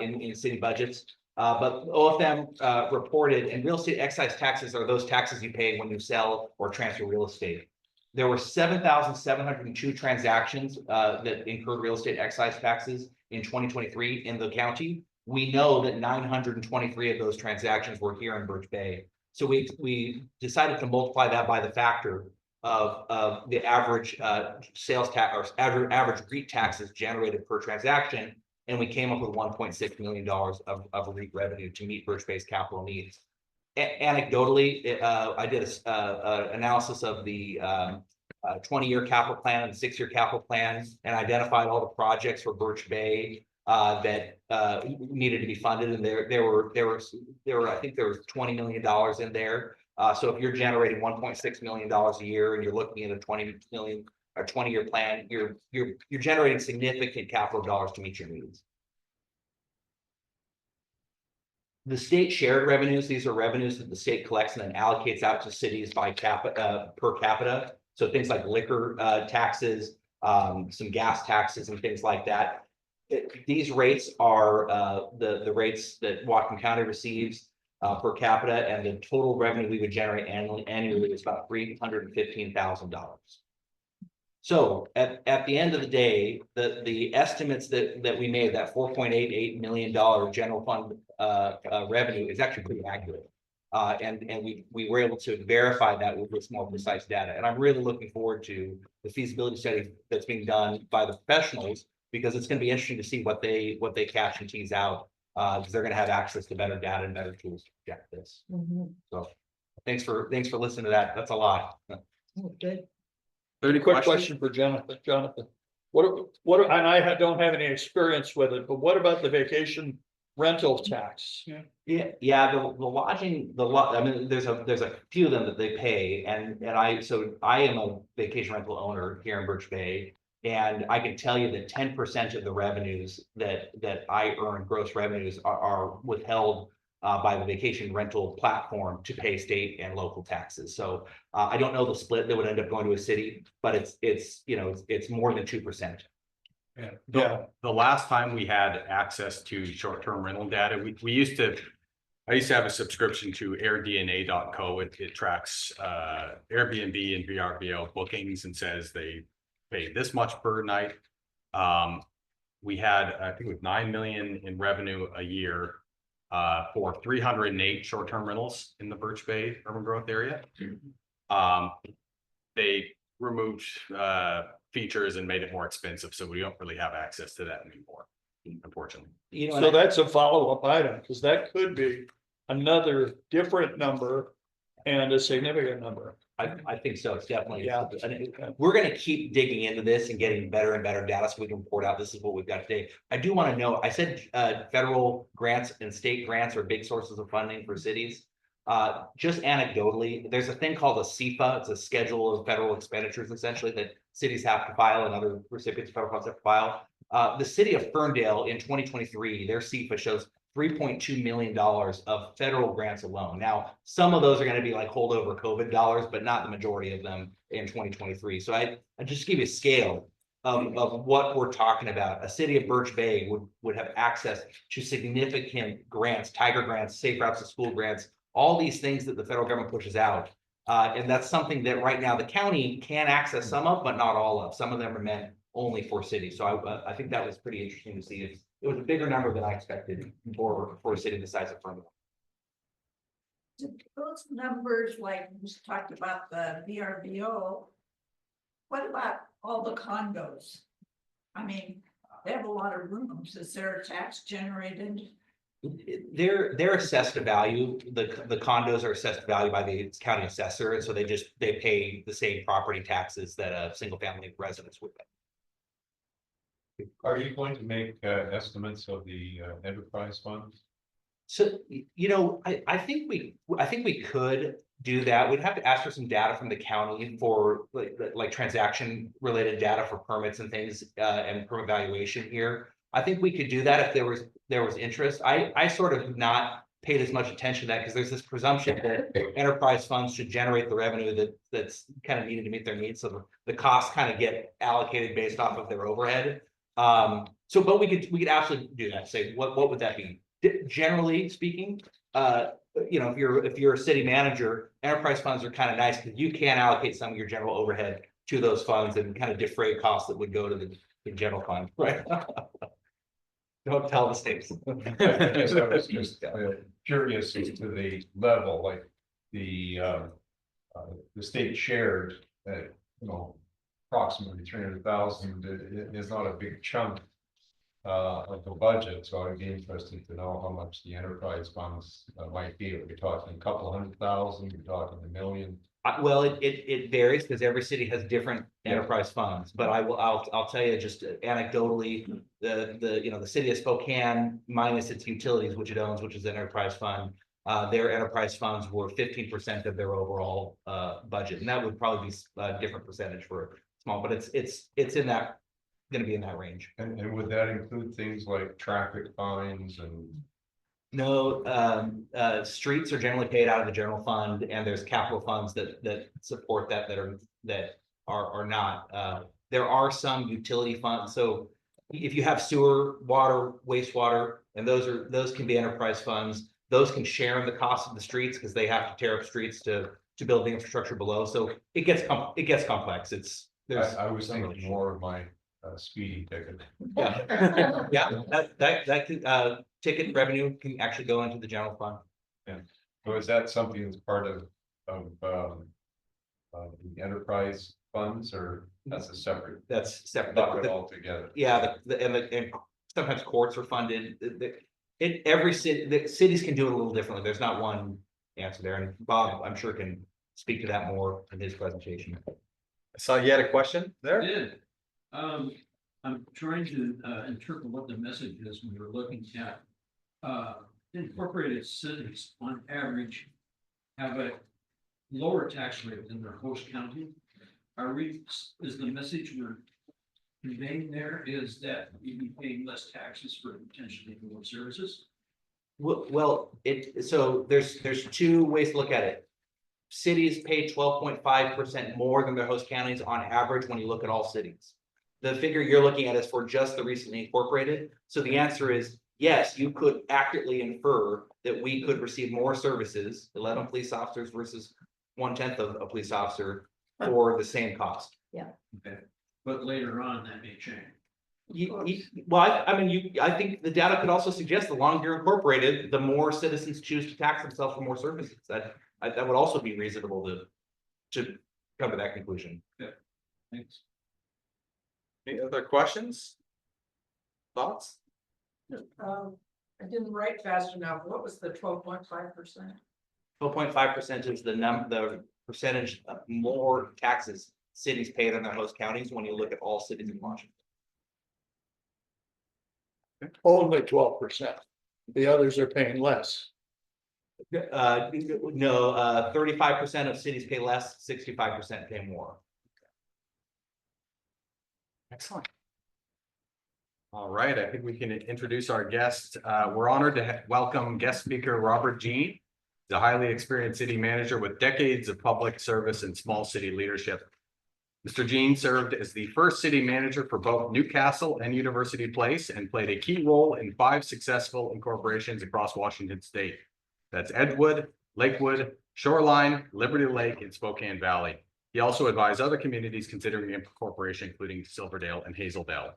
in city budgets. But OFM reported, and real estate excise taxes are those taxes you pay when you sell or transfer real estate. There were 7,702 transactions that incurred real estate excise taxes in 2023 in the county. We know that 923 of those transactions were here in Birch Bay. So we decided to multiply that by the factor of the average sales tax or average REIT taxes generated per transaction. And we came up with $1.6 million of REIT revenue to meet Birch Bay's capital needs. Anecdotally, I did an analysis of the 20-year capital plan and 6-year capital plan and identified all the projects for Birch Bay that needed to be funded. And there were I think there was $20 million in there. So if you're generating $1.6 million a year and you're looking at a 20-year plan, you're generating significant capital dollars to meet your needs. The state shared revenues, these are revenues that the state collects and then allocates out to cities by per capita. So things like liquor taxes, some gas taxes and things like that. These rates are the rates that Whatcom County receives per capita, and the total revenue we would generate annually is about $315,000. So at the end of the day, the estimates that we made, that $4.88 million general fund revenue is actually pretty accurate. And we were able to verify that with this more precise data. And I'm really looking forward to the feasibility study that's being done by the professionals, because it's going to be interesting to see what they catch and tease out, because they're going to have access to better data and better tools to project this. So thanks for listening to that. That's a lot. Good. Any Quick questions? question for Jonathan. Jonathan, what, and I don't have any experience with it, but what about the vacation rental tax? Yeah, the lodging, I mean, there's a few of them that they pay, and I am a vacation rental owner here in Birch Bay, and I can tell you that 10% of the revenues that I earn, gross revenues, are withheld by the vacation rental platform to pay state and local taxes. So I don't know the split that would end up going to a city, but it's more than 2%. Yeah. The last time we had access to short-term rental data, I used to have a subscription to airdna.co. It tracks Airbnb and VRBO bookings and says they pay this much per night. We had, I think, with 9 million in revenue a year for 308 short-term rentals in the Birch Bay urban growth area. They removed features and made it more expensive, so we don't really have access to that anymore, unfortunately. So that's a follow-up item, because that could be another different number And a significant number. I think so, it's definitely. Yeah. We're gonna keep digging into this and getting better and better data so we can report out, this is what we've got today. I do wanna know, I said, federal grants and state grants are big sources of funding for cities. Just anecdotally, there's a thing called a CFA, it's a schedule of federal expenditures essentially that cities have to file and other recipients of federal funds have to file. The city of Ferndale in 2023, their CFA shows $3.2 million of federal grants alone. Now, some of those are going to be like holdover COVID dollars, but not the majority of them in 2023. So I just give you a scale of what we're talking about. A city of Birch Bay would have access to significant grants, Tiger grants, safe routes to school grants, all these things that the federal government pushes out. And that's something that right now the county can access some of, but not all of. Some of them are meant only for cities. So I think that was pretty interesting to see. It was a bigger number than I expected for a city the size of Ferndale. Those numbers, like we just talked about the VRBO, what about all the condos? I mean, they have a lot of rooms. Is there a tax generated? They're assessed to value. The condos are assessed to value by the county assessor, and so they pay the same property taxes that a single family residence would pay. Are you going to make estimates of the enterprise funds? So, you know, I think we could do that. We'd have to ask for some data from the county for like transaction related data for permits and things and permit valuation here. I think we could do that if there was interest. I sort of have not paid as much attention to that because there's this presumption that enterprise funds should generate the revenue that's kind of needed to meet their needs. So the costs kind of get allocated based off of their overhead. But we could absolutely do that. Say what would that be? Generally speaking, you know, if you're a city manager, enterprise funds are kind of nice because you can allocate some of your general overhead to those funds and kind of defray costs that would go to the general fund, right? Don't tell the states. I guess I was just curious as to the level, like the state shared that, you know, approximately 300,000 is not a big chunk of the budget, so I'd be interested to know how much the enterprise funds might be. Are we talking a couple $100,000? We're talking $1 million? Well, it varies because every city has different enterprise funds, but I'll tell you just anecdotally, the city of Spokane minus its utilities, which it owns, which is an enterprise fund, their enterprise funds were 15% of their overall budget, and that would probably be a different percentage for small, but it's in that, going to be in that range. And would that include things like traffic fines and? No, streets are generally paid out of the general fund, and there's capital funds that support that are not. There are some utility funds. So if you have sewer, water, wastewater, and those can be enterprise funds. Those can share in the cost of the streets because they have to tear up streets to build the infrastructure below. So it gets complex. I was thinking more of my speeding ticket. Yeah, yeah. That can ticket revenue can actually go into the general fund. Yeah. So is that something that's part of the enterprise funds, or that's a separate? That's separate. Separate altogether. Yeah, and sometimes courts are funded. Every city, the cities can do it a little differently. There's not one answer there, and Bob, I'm sure, can speak to that more in his presentation. I saw you had a question there. I did. I'm trying to interpret what the message is when we're looking at incorporated cities on average have a lower tax rate than their host county. Is the message we're conveying there is that you'd be paying less taxes for potentially more services? Well, so there's two ways to look at it. Cities pay 12.5% more than their host counties on average when you look at all cities. The figure you're looking at is for just the recently incorporated. So the answer is yes, you could accurately infer that we could receive more services, 11 police officers versus 1/10 of a police officer for the same cost. Okay, but later on that may change. I think the data could also suggest the longer you're incorporated, the more citizens choose to tax themselves for more services. That would also be reasonable to come to that conclusion. Thanks. Any other questions? Thoughts? I didn't write fast enough. What was the 12.5%? 12.5% is the percentage of more taxes cities pay than their host counties when you look at all cities in Washington. Only 12%. The others are paying less. No, 35% of cities pay less, 65% pay more. Excellent. All right, I think we can introduce our guest. We're honored to welcome guest speaker Robert Jean, the highly experienced city manager with decades of public service and small city leadership. Mr. Jean served as the first city manager for both Newcastle and University Place and played a key role in 5 successful incorporations across Washington State. That's Edgewood, Lakewood, Shoreline, Liberty Lake, and Spokane Valley. He also advised other communities considering incorporation, including Silverdale and Hazeldale.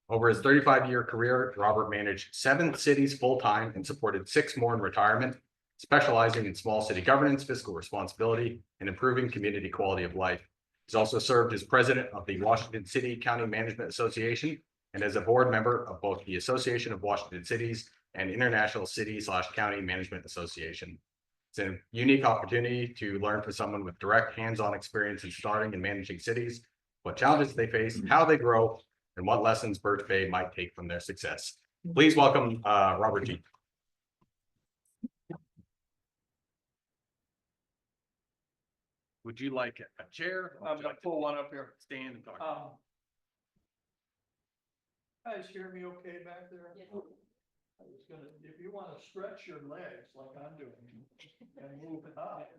Over his 35-year career, Robert managed 7 cities full-time and supported 6 more in retirement, specializing in small city governance, fiscal responsibility, and improving community quality of life. He's also served as president of the Washington City County Management Association and as a board member of both the Association of Washington Cities and International City/County Management Association. It's a unique opportunity to learn from someone with direct hands-on experience in starting and managing cities, what challenges they face, how they grow, and what lessons Birch Bay might take from their success. Please welcome Robert G. Would you like a chair? I'm gonna pull one up here. Stand and talk. Guys hear me okay back there? I was gonna, if you wanna stretch your legs like I'm doing and move up,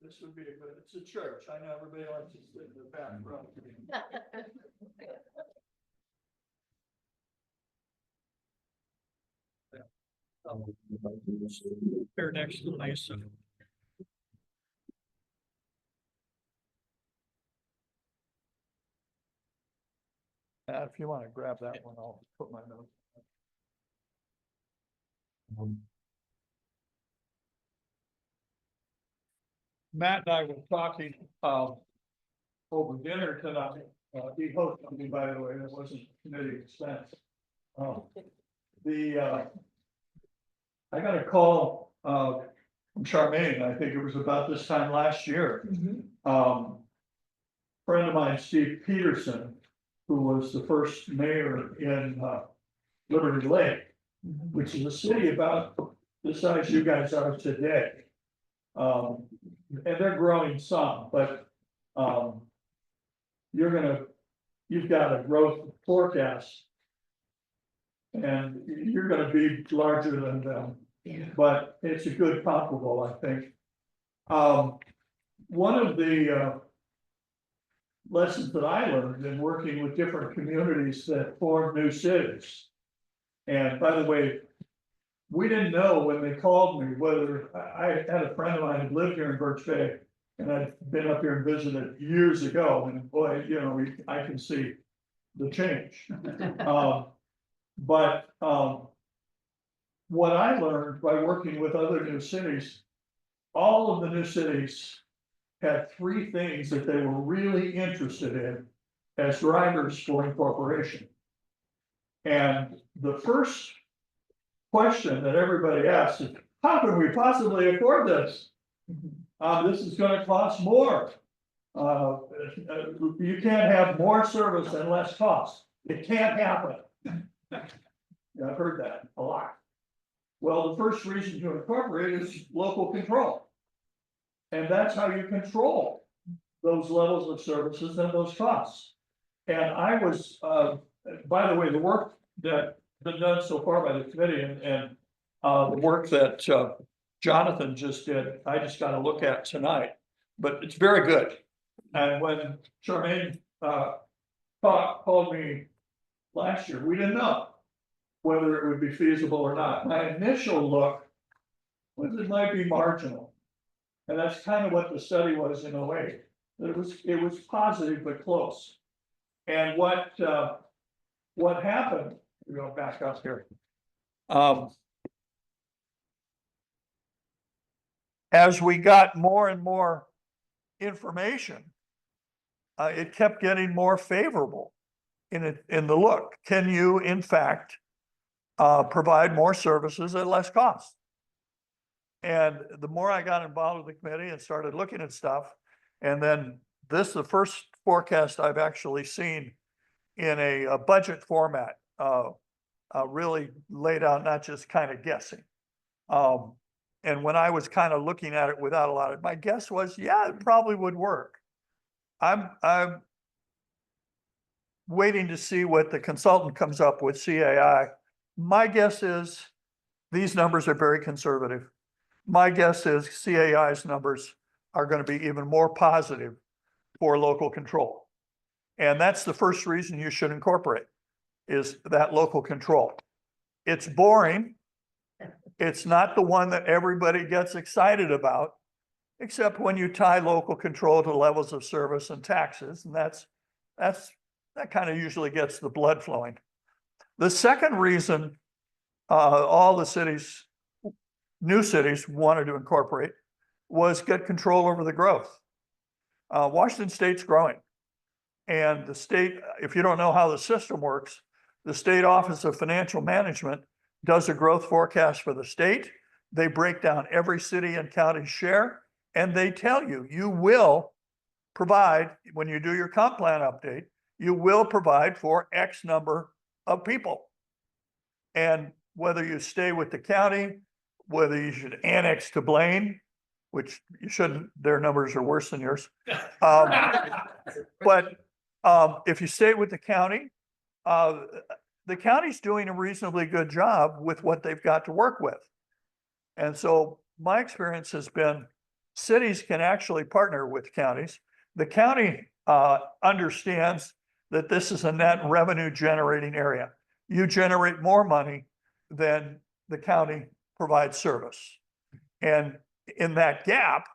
this would be a good, it's a church. I know everybody likes to sit in the back row. Here next to Lisa. If you want to grab that one, I'll put my notes. Matt and I were talking over dinner tonight. He hosted me, by the way, that wasn't committee expense. I got a call from Charmaine, I think it was about this time last year. Friend of mine, Steve Peterson, who was the first mayor in Liberty Lake, which is a city about the size you guys are today. And they're growing some, but you've got a growth forecast. And you're gonna be larger than them, but it's a good comparable, I think. One of the lessons that I learned in working with different communities that form new cities. And by the way, we didn't know when they called me whether I had a friend of mine who lived here in Birch Bay, and I'd been up here and visited years ago, and boy, you know, I can see the change. But what I learned by working with other new cities, all of the new cities had 3 things that they were really interested in as drivers for incorporation. And the first question that everybody asks is, how can we possibly afford this? This is gonna cost more. You can't have more service and less cost. It can't happen. I've heard that a lot. Well, the first reason to incorporate is local control. And that's how you control those levels of services and those costs. And I was, by the way, the work that been done so far by the committee and the work that Jonathan just did, I just got to look at tonight, but it's very good. And when Charmaine called me last year, we didn't know whether it would be feasible or not. My initial look was it might be marginal. And that's kind of what the study was in a way. It was positive but close. And what happened, we're going back up here. As we got more and more information, it kept getting more favorable in the look. Can you, in fact, provide more services at less cost? And the more I got involved with the committee and started looking at stuff, and then this is the first forecast I've actually seen in a budget format, really laid out, not just kind of guessing. And when I was kind of looking at it without a lot of, my guess was, yeah, it probably would work. I'm waiting to see what the consultant comes up with, CAI. My guess is these numbers are very conservative. My guess is CAI's numbers are going to be even more positive for local control. And that's the first reason you should incorporate, is that local control. It's boring. It's not the one that everybody gets excited about, except when you tie local control to levels of service and taxes. And that kind of usually gets the blood flowing. The second reason all the cities, new cities, wanted to incorporate was get control over the growth. Washington State's growing. And the state, if you don't know how the system works, the State Office of Financial Management does a growth forecast for the state. They break down every city and county share, and they tell you, you will provide, when you do your comp plan update, you will provide for X number of people. And whether you stay with the county, whether you should annex to Blaine, which you shouldn't, their numbers are worse than yours. But if you stay with the county's doing a reasonably good job with what they've got to work with. And so my experience has been cities can actually partner with counties. The county understands that this is a net revenue generating area. You generate more money than the county provides service. And in that gap,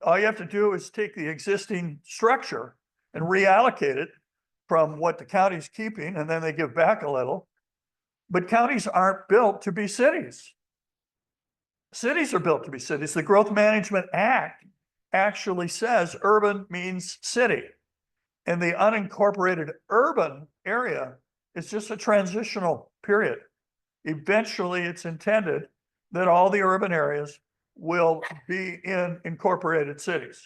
all you have to do is take the existing structure and reallocate it from what the county's keeping, and then they give back a little. But counties aren't built to be cities. Cities are built to be cities. The Growth Management Act actually says urban means city. And the unincorporated urban area is just a transitional period. Eventually, it's intended that all the urban areas will be in incorporated cities.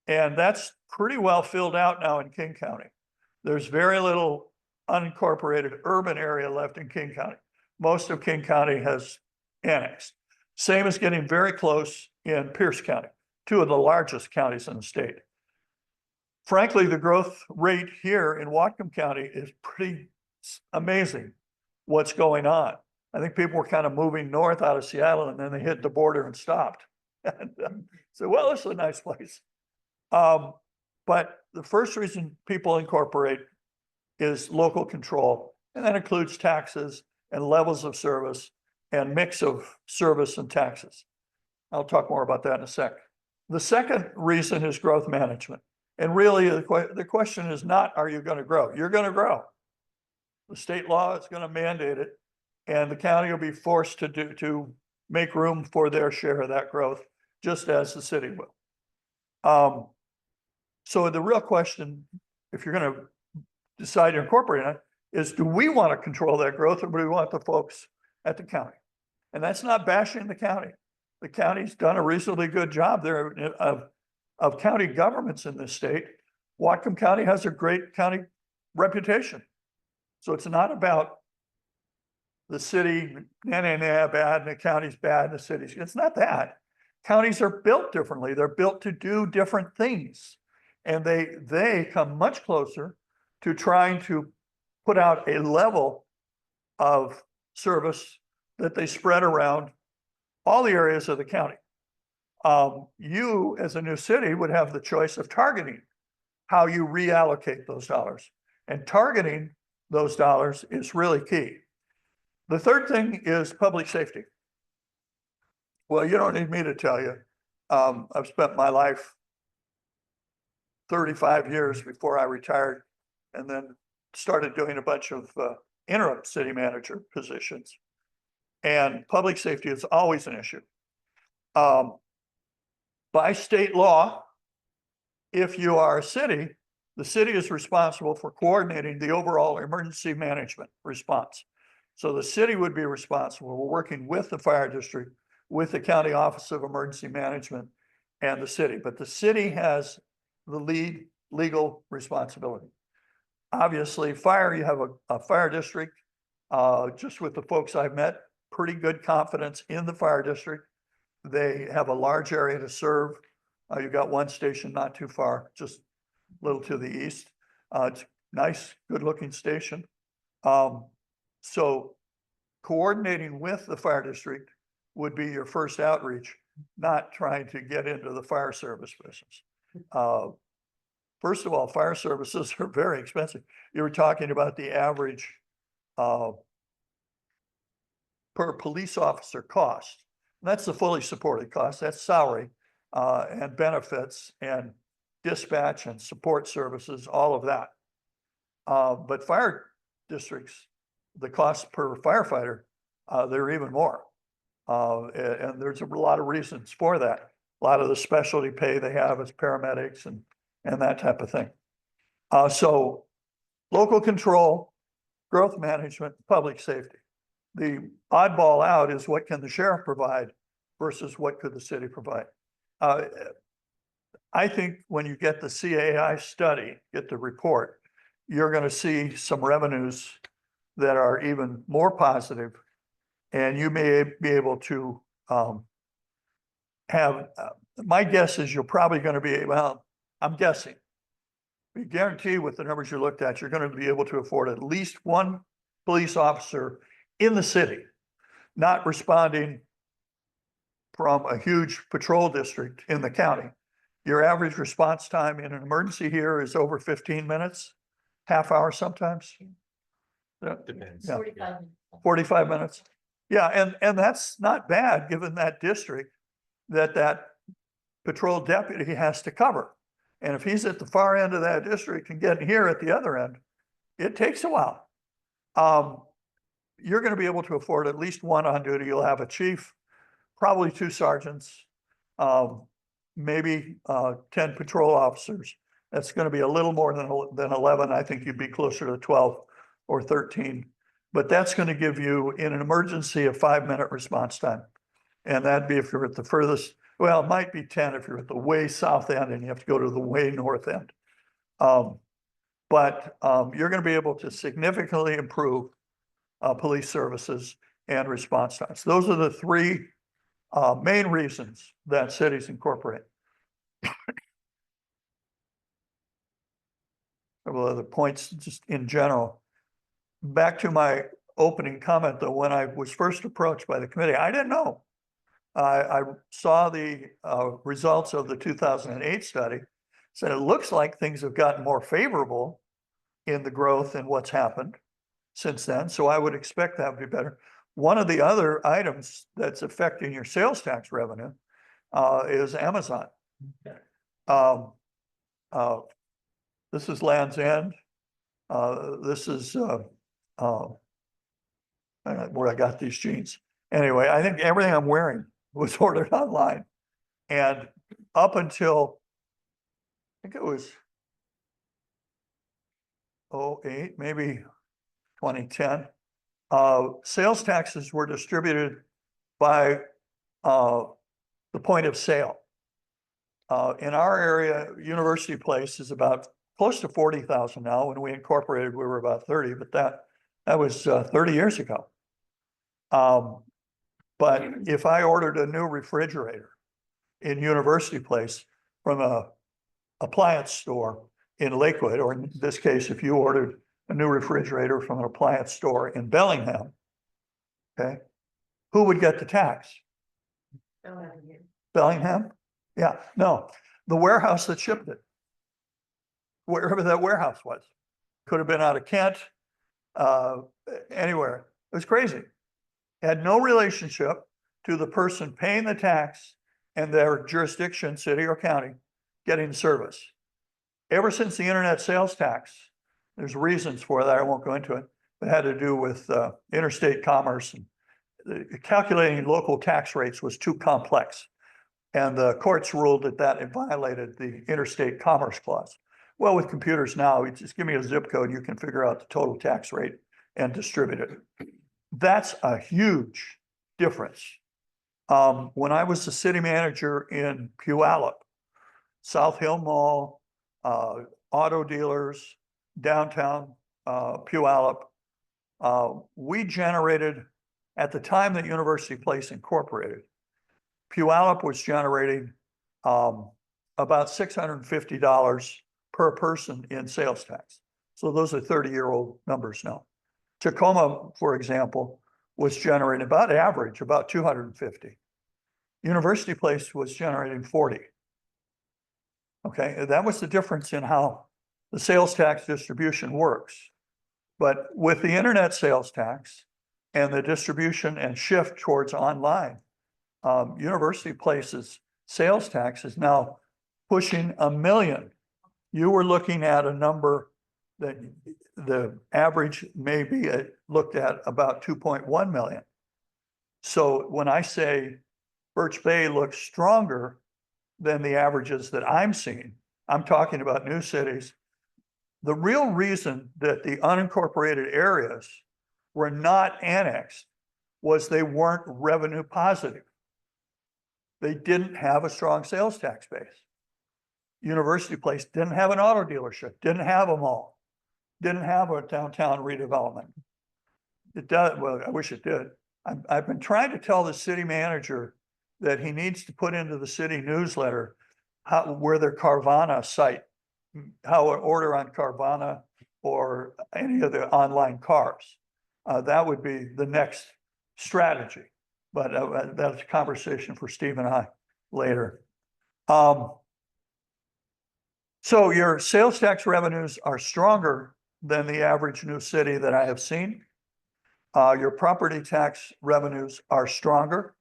And that's pretty well filled out now in King County. There's very little unincorporated urban area left in King County. Most of King County has annexed. Same as getting very close in Pierce County, two of the largest counties in the state. Frankly, the growth rate here in Whatcom County is pretty amazing what's going on. I think people were kind of moving north out of Seattle, and then they hit the border and stopped. And so, well, this is a nice place. But the first reason people incorporate is local control, and that includes taxes and levels of service and mix of service and taxes. I'll talk more about that in a sec. The second reason is growth management. And really, the question is not, are you going to grow? You're going to grow. The state law is going to mandate it, and the county will be forced to make room for their share of that growth, just as the city will. So the real question, if you're going to decide to incorporate it, is do we want to control that growth, or do we want the folks at the county? And that's not bashing the county. The county's done a reasonably good job there of county governments in this state. Whatcom County has a great county reputation. So it's not about the city, bad, and the county's bad, and the city's. It's not that. Counties are built differently. They're built to do different things. And they come much closer to trying to put out a level of service that they spread around all the areas of the county. You, as a new city, would have the choice of targeting how you reallocate those dollars. And targeting those dollars is really key. The third thing is public safety. Well, you don't need me to tell you. I've spent my life 35 years before I retired, and then started doing a bunch of interim city manager positions. And public safety is always an issue. By state law, if you are a city, the city is responsible for coordinating the overall emergency management response. So the city would be responsible. We're working with the fire district, with the County Office of Emergency Management and the city, but the city has the lead legal responsibility. Obviously, fire, you have a fire district, just with the folks I've met, pretty good confidence in the fire district. They have a large area to serve. You've got one station not too far, just a little to the east. It's nice, good looking station. So coordinating with the fire district would be your first outreach, not trying to get into the fire service business. First of all, fire services are very expensive. You were talking about the average per police officer cost. That's the fully supported cost. That's salary and benefits and dispatch and support services, all of that. But fire districts, the cost per firefighter, they're even more. And there's a lot of reasons for that. A lot of the specialty pay they have as paramedics and that type of thing. So local control, growth management, public safety. The oddball out is what can the sheriff provide versus what could the city provide? I think when you get the CAI study, get the report, you're going to see some revenues that are even more positive, and you may be able to have, my guess is you're probably going to be, well, I'm guessing, we guarantee with the numbers you looked at, you're going to be able to afford at least one police officer in the city, not responding from a huge patrol district in the county. Your average response time in an emergency here is over 15 minutes, half hour sometimes. Depends. Yeah. 45 minutes. 45 minutes. Yeah, and that's not bad, given that district that patrol deputy has to cover. And if he's at the far end of that district and getting here at the other end, it takes a while. You're going to be able to afford at least one on duty. You'll have a chief, probably 2 sergeants, maybe 10 patrol officers. That's going to be a little more than 11. I think you'd be closer to 12 or 13. But that's going to give you, in an emergency, a 5-minute response time. And that'd be if you're at the furthest, well, it might be 10 if you're at the way south end and you have to go to the way north end. But you're going to be able to significantly improve police services and response times. Those are the 3 main reasons that cities incorporate. Several other points just in general. Back to my opening comment, though, when I was first approached by the committee, I didn't know. I saw the results of the 2008 study, said it looks like things have gotten more favorable in the growth and what's happened since then. So I would expect that would be better. One of the other items that's affecting your sales tax revenue is Amazon. This is Land's End. This is where I got these jeans. Anyway, I think everything I'm wearing was ordered online. And up until, I think it was 2008, maybe 2010, sales taxes were distributed by the point of sale. In our area, University Place is about close to 40,000 now. When we incorporated, we were about 30, but that was 30 years ago. But if I ordered a new refrigerator in University Place from a appliance store in Lakewood, or in this case, if you ordered a new refrigerator from an appliance store in Bellingham, okay, who would get the tax? Bellingham? Yeah, no, the warehouse that shipped it, wherever that warehouse was. Could have been out of Kent, anywhere. It was crazy. Had no relationship to the person paying the tax and their jurisdiction, city or county, getting service. Ever since the internet sales tax, there's reasons for that. I won't go into it. It had to do with interstate commerce, and calculating local tax rates was too complex. And the courts ruled that it violated the interstate commerce clause. Well, with computers now, you just give me a zip code, you can figure out the total tax rate and distribute it. That's a huge difference When I was the city manager in Puyallup, South Hill Mall, auto dealers, downtown, Puyallup, we generated, at the time that University Place Incorporated, Puyallup was generating, about $650 per person in sales tax. So those are 30-year-old numbers now. Tacoma, for example, was generating about average, about 250. University Place was generating 40. Okay, that was the difference in how the sales tax distribution works. But with the internet sales tax and the distribution and shift towards online, University Place's sales tax is now pushing $1 million. You were looking at a number that the average may be looked at about 2.1 million. So when I say Birch Bay looks stronger than the averages that I'm seeing, I'm talking about new cities. The real reason that the unincorporated areas were not annexed was they weren't revenue positive. They didn't have a strong sales tax base. University Place didn't have an auto dealership, didn't have a mall, didn't have a downtown redevelopment. It does, well, I wish it did. I've been trying to tell the city manager that he needs to put into the city newsletter where their Carvana site, how an order on Carvana or any of the online cars. That would be the next strategy, but that's a conversation for Steve and I later. So your sales tax revenues are stronger than the average new city that I have seen. Your property tax revenues are stronger.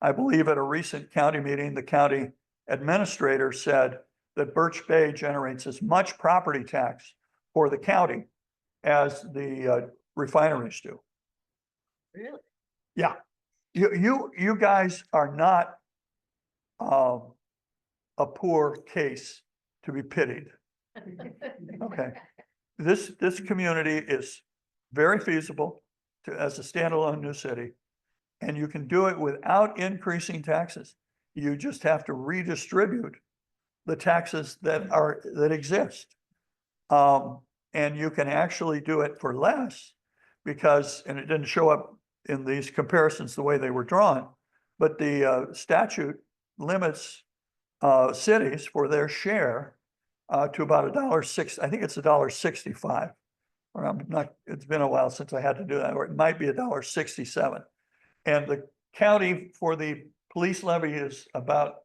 I believe at a recent county meeting, the county administrator said that Birch Bay generates as much property tax for the county as the refineries do. Really? Yeah, you guys are not a poor case to be pitied. Okay, this community is very feasible as a standalone new city, and you can do it without increasing taxes. You just have to redistribute the taxes that exist. And you can actually do it for less because, and it didn't show up in these comparisons the way they were drawn, but the statute limits cities for their share to about $1.06. I think it's $1.65. Or I'm not, it's been a while since I had to do that, or it might be $1.67. And the county for the police levy is about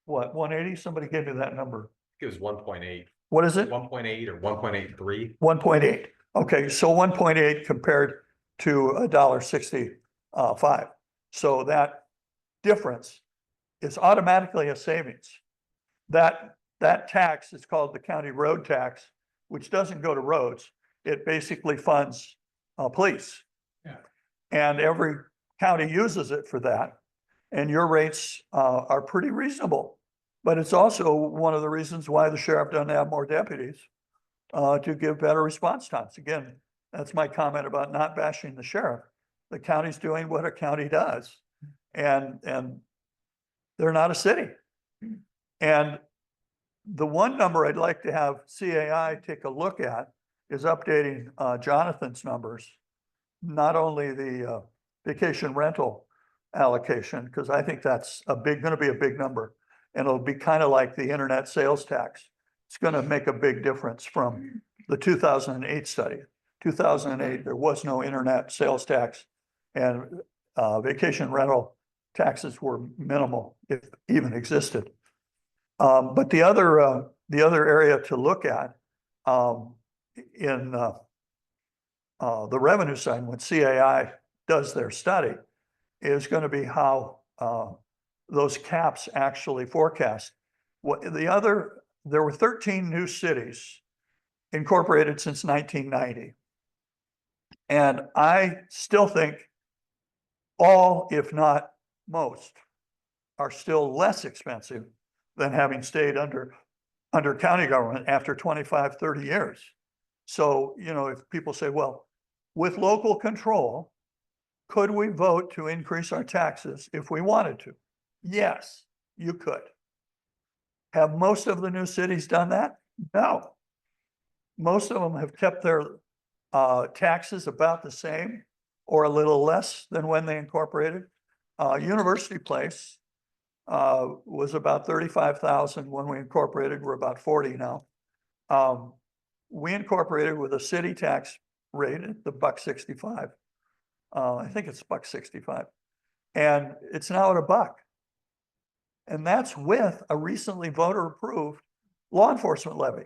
what, 180? Somebody gave me that number. It was 1.8. What is it? 1.8 or 1.83. 1.8. Okay, so 1.8 compared to $1.65. So that difference is automatically a savings. That tax is called the county road tax, which doesn't go to roads. It basically funds police. Yeah. And every county uses it for that. And your rates are pretty reasonable. But it's also one of the reasons why the sheriff doesn't have more deputies to give better response times. Again, that's my comment about not bashing the sheriff. The county's doing what a county does. And they're not a city. And the one number I'd like to have CAI take a look at is updating Jonathan's numbers, not only the vacation rental allocation, because I think that's going to be a big number. And it'll be kind of like the internet sales tax. It's going to make a big difference from the 2008 study. 2008, there was no internet sales tax, and vacation rental taxes were minimal, if even existed. But the other area to look at in the revenue side, when CAI does their study, is going to be how those caps actually forecast. There were 13 new cities incorporated since 1990. And I still think all, if not most, are still less expensive than having stayed under county government after 25, 30 years. So, you know, if people say, well, with local control, Could we vote to increase our taxes if we wanted to? Yes, you could. Have most of the new cities done that? No. Most of them have kept their taxes about the same or a little less than when they incorporated. University Place was about 35,000 when we incorporated. We're about 40 now. We incorporated with a city tax rate at the $1.65. I think it's $1.65, and it's now at $1. And that's with a recently voter approved law enforcement levy.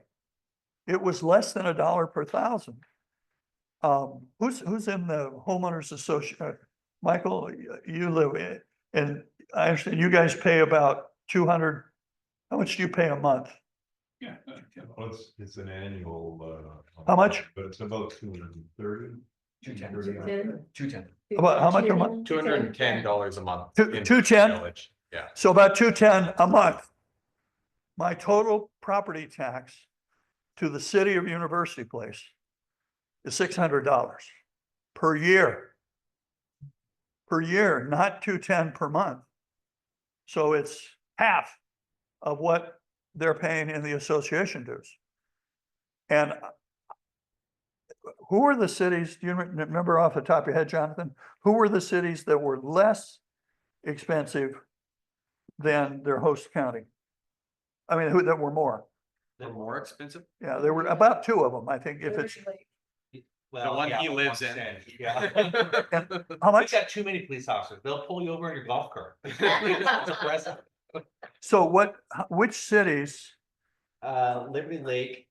It was less than $1 per thousand. Who's in the homeowners association? Michael, you live in, and I understand you guys pay about 200. How much do you pay a month? Yeah. Well, it's an annual, How much? but it's about 230. 210. 210. About how much a month? $210 a month. Two- in 210? village. Yeah. So about 210 a month. My total property tax to the city of University Place is $600 per year. Per year, not 210 per month. So it's half of what they're paying in the association dues. And who are the cities, do you remember off the top of your head, Jonathan? Who were the cities that were less expensive than their host county? I mean, who that were more? They're more expensive. Yeah, there were about two of them, I think, if it's, Well, one yeah, he lives in. 1%, Yeah. how We've much? got too many police officers. They'll pull you over in your golf cart. It's impressive. So which cities, Liberty Lake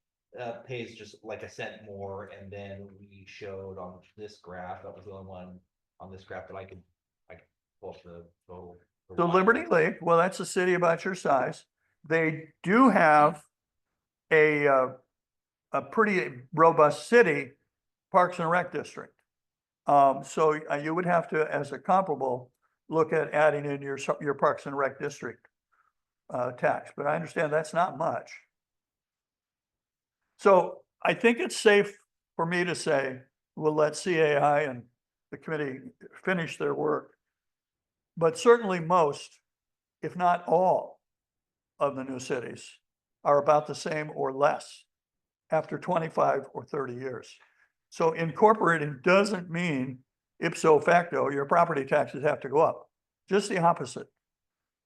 pays just like a cent more, and then we showed on this graph, that was the only one on this graph that I could pull up the total. so Liberty Lake, well, that's a city about your size. They do have a pretty robust city Parks and Rec district. So you would have to, as a comparable, look at adding in your Parks and Rec district tax, but I understand that's not much. So I think it's safe for me to say, we'll let CAI and the committee finish their work. But certainly most, if not all, of the new cities are about the same or less after 25 or 30 years. So incorporating doesn't mean ipso facto, your property taxes have to go up. Just the opposite.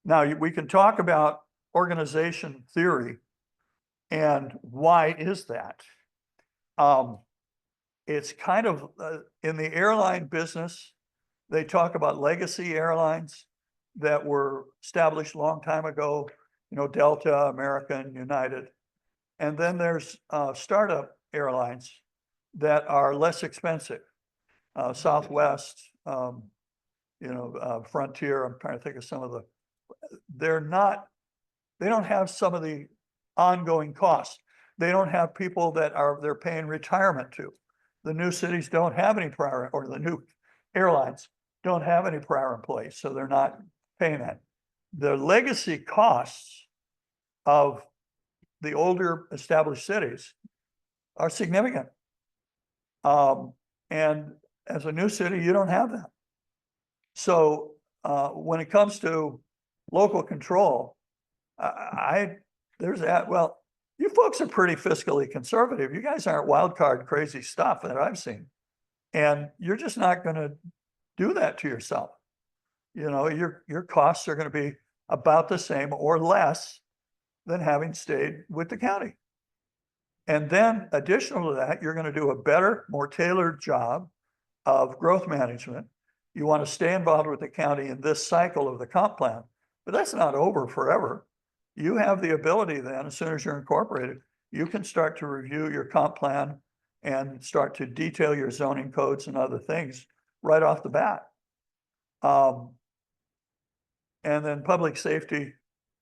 Now, we can talk about organization theory and why is that? It's kind of in the airline business, they talk about legacy airlines that were established a long time ago, Delta, American, United. And then there's startup airlines that are less expensive. Southwest, Frontier, I'm trying to think of some of they don't have some of the ongoing costs. They don't have people that they're paying retirement to. The new cities don't have any prior, or the new airlines don't have any prior employees, so they're not paying that. The legacy costs of the older established cities are significant. And as a new city, you don't have that. So when it comes to local control, there's that. Well, you folks are pretty fiscally conservative. You guys aren't wild card crazy stuff that I've seen. And you're just not going to do that to yourself. Your costs are going to be about the same or less than having stayed with the county. And then additional to that, you're going to do a better, more tailored job of growth management. You want to stay involved with the county in this cycle of the comp plan, but that's not over forever. You have the ability then, as soon as you're incorporated, you can start to review your comp plan and start to detail your zoning codes and other things right off the bat. And then public safety,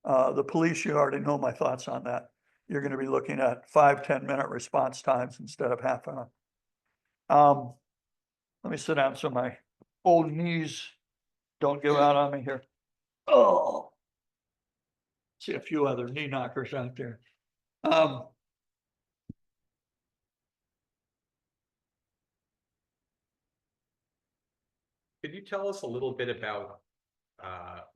the police, you already know my thoughts on that. You're going to be looking at 5-10 minute response times instead of half an hour. Let me sit down so my old knees don't give out on me here. Oh, see a few other knee knockers out there. Could you tell us a little bit about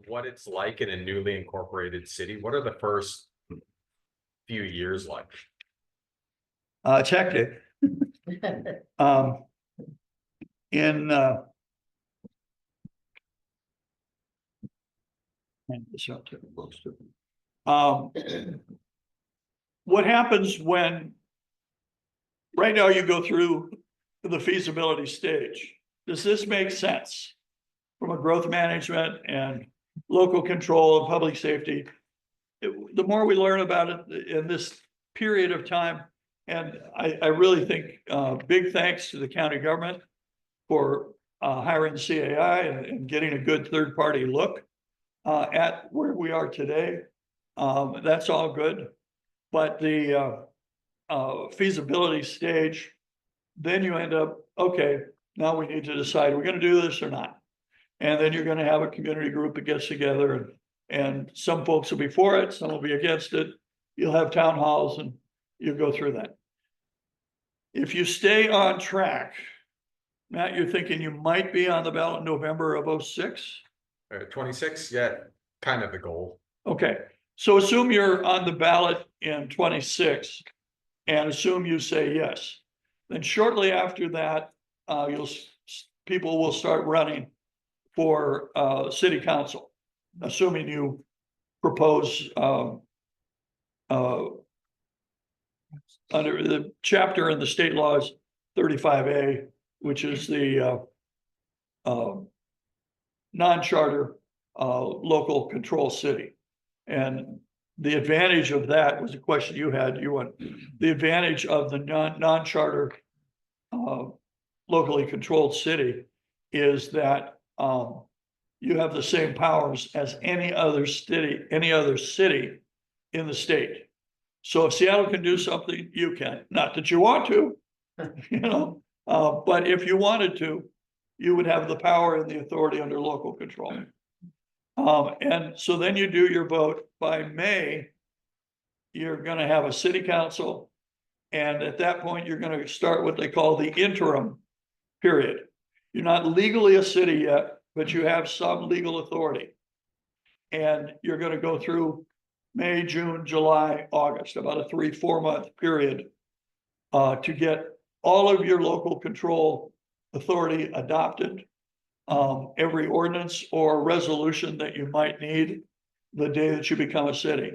what it's like in a newly incorporated city? What are the first few years like? It's hectic. In and this out there close to- what happens when right now you go through the feasibility stage? Does this make sense from a growth management and local control and public safety? The more we learn about it in this period of time, and I really think big thanks to the county government for hiring the CAI and getting a good third-party look at where we are today. That's all good. But the feasibility stage, then you end up, okay, now we need to decide, we're gonna do this or not. And then you're gonna have a community group that gets together and some folks will be for it, some will be against it. You'll have town halls and you'll go through that. If you stay on track, Matt, you're thinking you might be on the ballot in November of 06? 26, yeah, kind of the goal. Okay, so assume you're on the ballot in 26 and assume you say yes. Then shortly after that, people will start running for city council, assuming you propose under the chapter in the state laws 35A, which is the non-charter local control city. And the advantage of that was a question you had, the advantage of the non-charter locally controlled city is that you have the same powers as any other city in the state. So if Seattle can do something, you can. Not that you want to, but if you wanted to, you would have the power and the authority under local control. And so then you do your vote. By May, you're going to have a city council. And at that point, you're going to start what they call the interim period. You're not legally a city yet, but you have some legal authority. And you're going to go through May, June, July, August, about a 3-4 month period to get all of your local control authority adopted. Every ordinance or resolution that you might need the day that you become a city.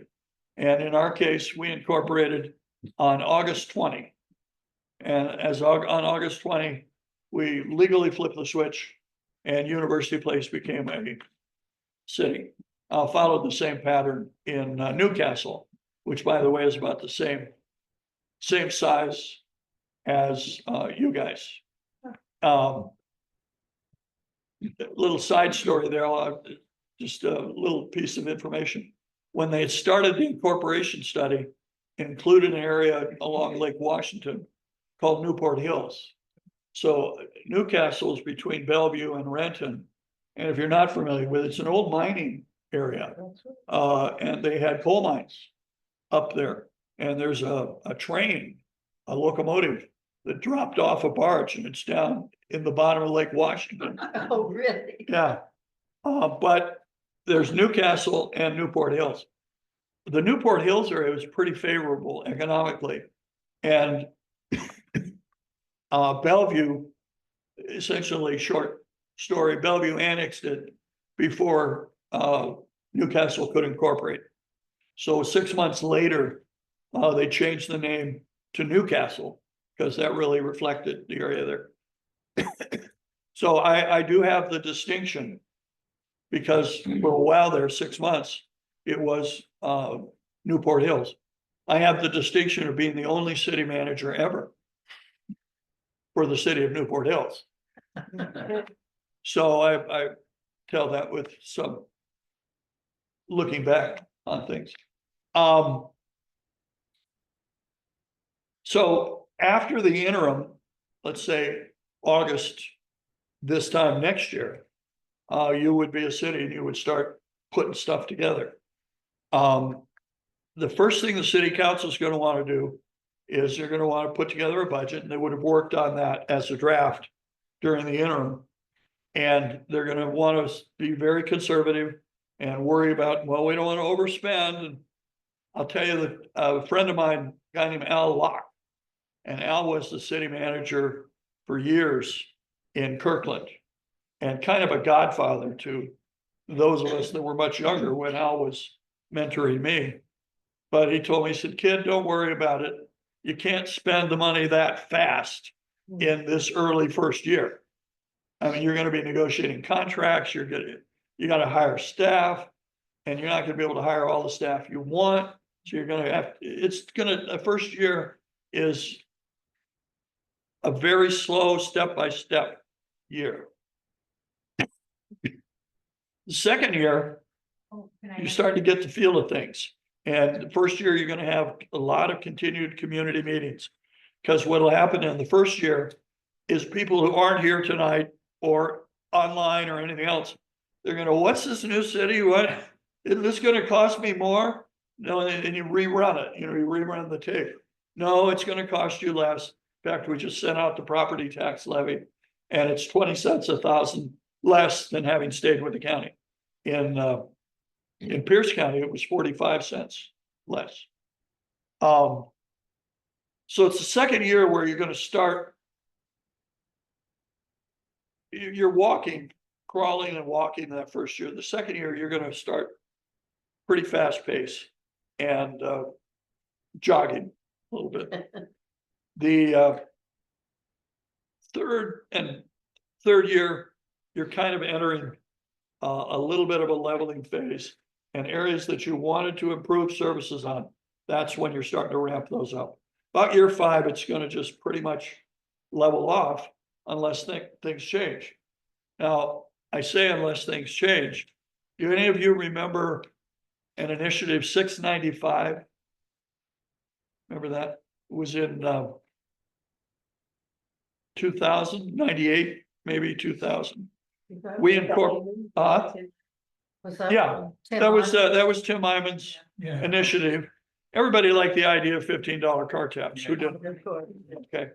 And in our case, we incorporated on August 20. And on August 20, we legally flipped the switch and University Place became a city. Followed the same pattern in Newcastle, which by the way is about the same size as you guys. Little side story there, just a little piece of information. When they started the incorporation study, included an area along Lake Washington called Newport Hills. So Newcastle is between Bellevue and Renton. And if you're not familiar with it, it's an old mining area. And they had coal mines up there. And there's a train, a locomotive that dropped off a barge and it's down in the bottom of Lake Washington. Oh, really? Yeah. But there's Newcastle and Newport Hills. The Newport Hills area was pretty favorable economically. And Bellevue, essentially short story, Bellevue annexed it before Newcastle could incorporate. So 6 months later, they changed the name to Newcastle because that really reflected the area there. So I do have the distinction because for a while there, 6 months, it was Newport Hills. I have the distinction of being the only city manager ever for the city of Newport Hills. So I tell that with some looking back on things. So after the interim, let's say August, this time next year, you would be a city and you would start putting stuff together. The first thing the city council is going to want to do is they're going to want to put together a budget, and they would have worked on that as a draft during the interim. And they're gonna want us to be very conservative and worry about, well, we don't want to overspend. And I'll tell you that a friend of mine, a guy named Al Locke, and Al was the city manager for years in Kirkland and kind of a godfather to those of us that were much younger when Al was mentoring me. But he told me, he said, kid, don't worry about it. You can't spend the money that fast in this early first year. I mean, you're gonna be negotiating contracts, you gotta hire staff, and you're not gonna be able to hire all the staff you want. So you're gonna have, the first year is a very slow step-by-step year. The second year, you start to get the feel of things. And the first year, you're gonna have a lot of continued community meetings. Because what'll happen in the first year is people who aren't here tonight or online or anything else, they're gonna, what's this new city? What, is this gonna cost me more? No, and you rerun it, you rerun the tape. No, it's gonna cost you less. In fact, we just sent out the property tax levy and it's 20 cents a thousand less than having stayed with the county. In Pierce County, it was 45 cents less. So it's the second year where you're gonna start, you're walking, crawling and walking that first year. The second year, you're gonna start pretty fast pace and jogging a little bit. The third year, you're kind of entering a little bit of a leveling phase, and areas that you wanted to improve services on, that's when you're starting to ramp those up. About year 5, it's gonna just pretty much level off unless things change. Now, I say unless things change. Do any of you remember an initiative 695? Remember that? It was in 2000, 98, maybe 2000. We incorporated, Was that? yeah, Tim that was Martin? Tim Iman's Yeah. initiative. Everybody liked the idea of $15 car tabs. Who didn't? Okay.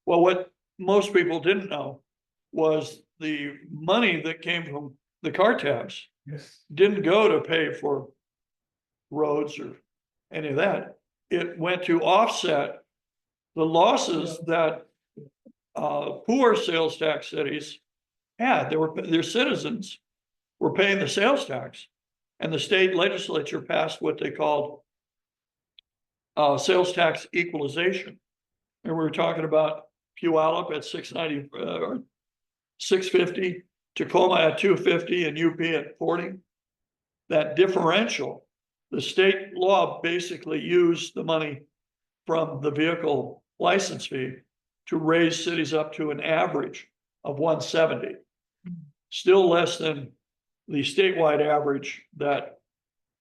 Well, what most people didn't know was the money that came from the car tabs Yes. didn't go to pay for roads or any of that. It went to offset the losses that poor sales tax cities had. Their citizens were paying the sales tax, and the state legislature passed what they called sales tax equalization. And we were talking about Puyallup at 690 or 650, Tacoma at 250, and UP at 40. That differential, the state law basically used the money from the vehicle license fee to raise cities up to an average of 170. Still less than the statewide average that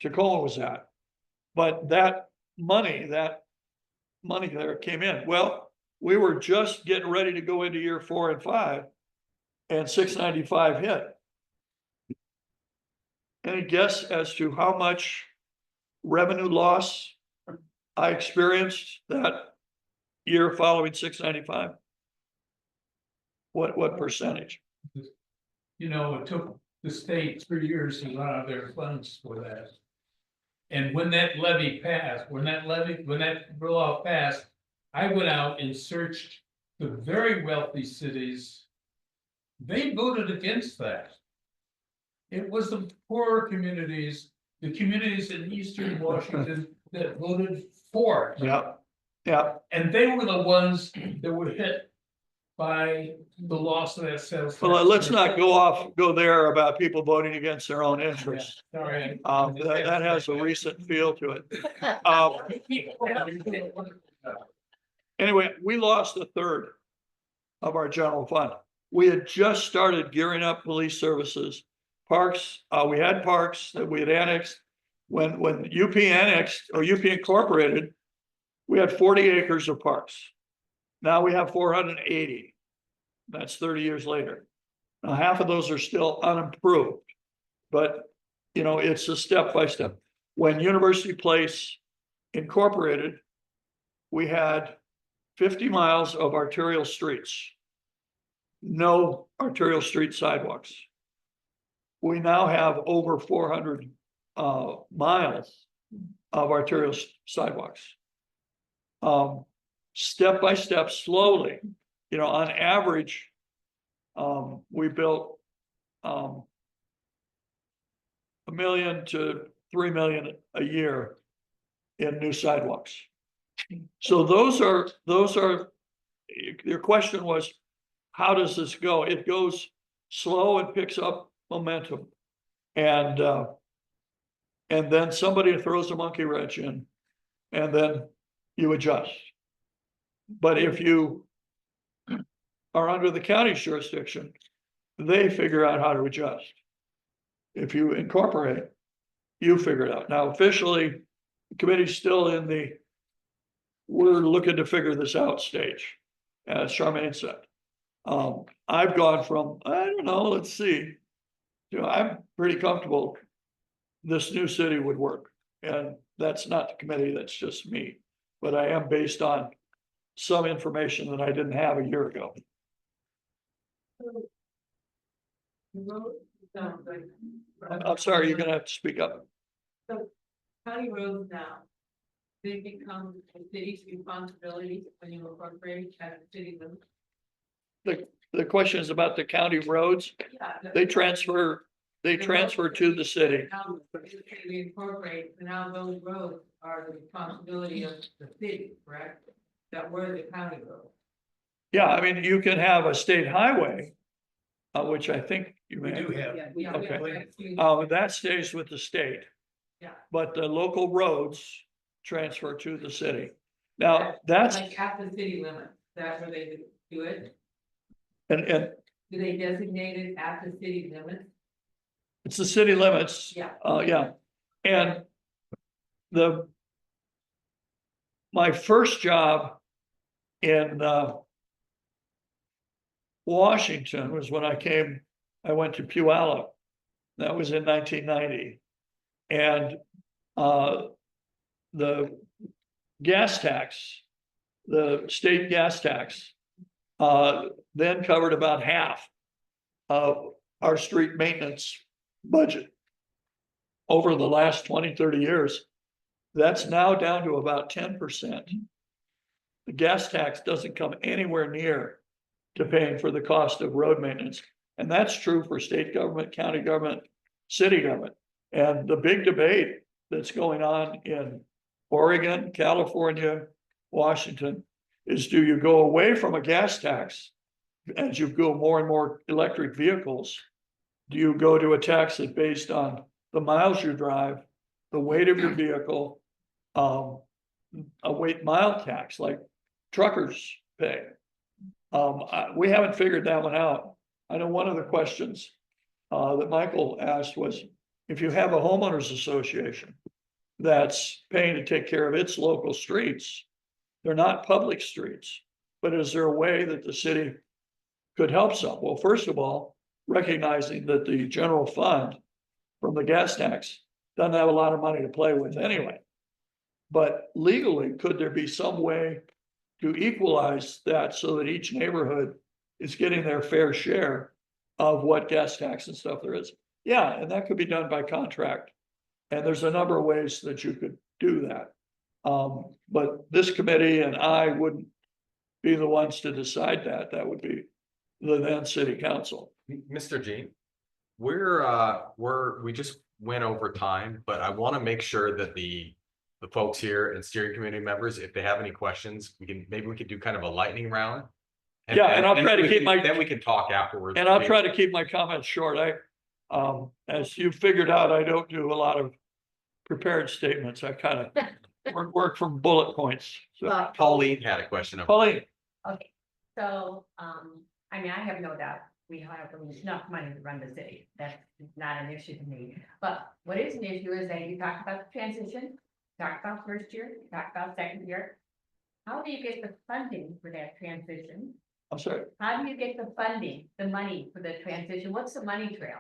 Tacoma was at. But that money there came in. Well, we were just getting ready to go into year 4 and 5, and 695 hit. Any guess as to how much revenue loss I experienced that year following 695? What percentage? You know, it took the state 3 years to run out of their funds for that. And when that levy passed, when that law passed, I went out and searched the very wealthy cities. They voted against that. It was the poorer communities, the communities in eastern Washington that voted for it. Yeah, yeah. And they were the ones that were hit by the loss of that sales. Well, let's not go there about people voting against their own interests. Sorry. That has a recent feel to it. Anyway, we lost a third of our general fund. We had just started gearing up police services, parks. We had parks that we had annexed. When UP annexed or UP incorporated, we had 40 acres of parks. Now we have 480. That's 30 years later. Now, half of those are still unimproved, but it's a step by step. When University Place incorporated, we had 50 miles of arterial streets. no arterial street sidewalks. We now have over 400 miles of arterial sidewalks. Step by step, slowly, you know, on average, we built 1 million to 3 million a year in new sidewalks. So those are, your question was, how does this go? It goes slow and picks up momentum. And then somebody throws a monkey wrench in, and then you adjust. But if you are under the county's jurisdiction, they figure out how to adjust. If you incorporate, you figure it out. Now, officially, the committee's still in the we're looking to figure this out stage, as Charmaine said. I've gone from, I don't know, let's see. You know, I'm pretty comfortable this new city would work. And that's not the committee, that's just me. But I am based on some information that I didn't have a year ago. I'm sorry, you're gonna have to speak up. County roads now, they become the city's responsibility when you incorporate at a city limit. The question is about the county roads. Yeah. They transfer to the city. Now, we incorporate, and now those roads are the responsibility of the city, correct? That were the county roads. Yeah, I mean, you can have a state highway, which I think you We may. do have. Yeah, we have- That stays with the state. Yeah. But the local roads transfer to the city. Now, that's, Like at the city limits, that's where they do it. and Do they designate it at the city limits? it's the city limits. Yeah. Yeah, and my first job in Washington was when I went to Puyallup. That was in 1990. And the gas tax, the state gas tax, then covered about half of our street maintenance budget. Over the last 20, 30 years, that's now down to about 10%. The gas tax doesn't come anywhere near to paying for the cost of road maintenance. And that's true for state government, county government, city government. And the big debate that's going on in Oregon, California, Washington, is do you go away from a gas tax as you go more and more electric vehicles? Do you go to a tax that's based on the miles you drive, the weight of your vehicle, a weight mile tax like truckers pay? We haven't figured that one out. I know one of the questions that Michael asked was, if you have a homeowners association that's paying to take care of its local streets, they're not public streets, but is there a way that the city could help some? Well, first of all, recognizing that the general fund from the gas tax doesn't have a lot of money to play with anyway. But legally, could there be some way to equalize that so that each neighborhood is getting their fair share of what gas tax and stuff there is? Yeah, and that could be done by contract. And there's a number of ways that you could do that. But this committee and I wouldn't be the ones to decide that. That would be the then city council. Mr. G, we just went over time, but I want to make sure that the folks here and steering committee members, if they have any questions, maybe we could do kind of a lightning round. Yeah, and I'll try to keep then we can talk afterwards. And I'll try to keep my comments short. As you figured out, I don't do a lot of prepared statements. I kind of work from bullet points. So, But, Pauline had a question. Pauline, okay, so, I mean, I have no doubt we have enough money to run the city. That's not an issue to me. But what is an issue is that you talked about the transition, talked about first year, talked about second year. How do you get the funding for that transition? I'm sorry. How do you get the funding, the money for the transition? What's the money trail?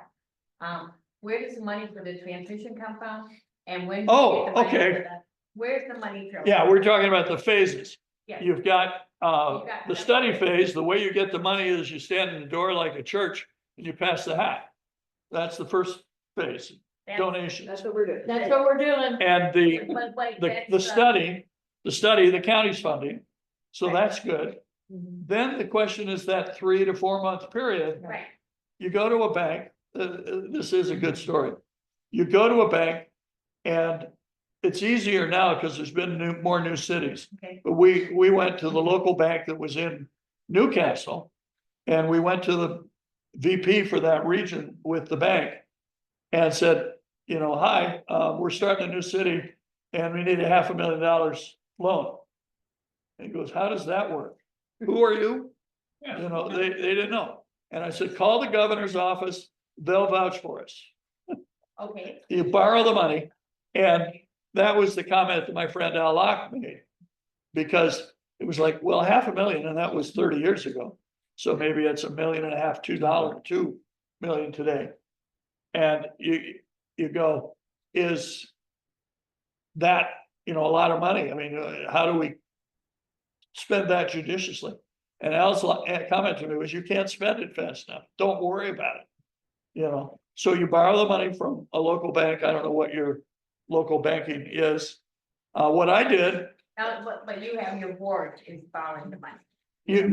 Where does the money for the transition come from? And when? do you Oh, get the money okay. for the- Where's the money trail? Yeah, we're talking about the phases. Yeah. You've got the study phase, the way you get the money is you stand in the door like a church and you pass the hat. That's the first phase, donations. That's what we're doing. That's what we're doing. And the study, the county's funding, so that's good. Mhm. Then the question is that 3 to 4 month period, Right. you go to a bank, this is a good story. You go to a bank and it's easier now because there's been more new cities. Okay. But we went to the local bank that was in Newcastle. And we went to the VP for that region with the bank. And said, you know, hi, we're starting a new city and we need $500,000 loan. And he goes, how does that work? Who are you? You know, they didn't know. And I said, call the governor's office, they'll vouch for us. Okay. You borrow the money. And that was the comment that my friend Al Locke made. Because it was like, well, $500,000, and that was 30 years ago. So maybe it's $1.5 million, $2 million today. And you go, is that, you know, a lot of money? I mean, how do we spend that judiciously? And Al's comment to me was, you can't spend it fast enough. Don't worry about it. You know, so you borrow the money from a local bank. I don't know what your local banking is. What I did, But you have your board is borrowing the money.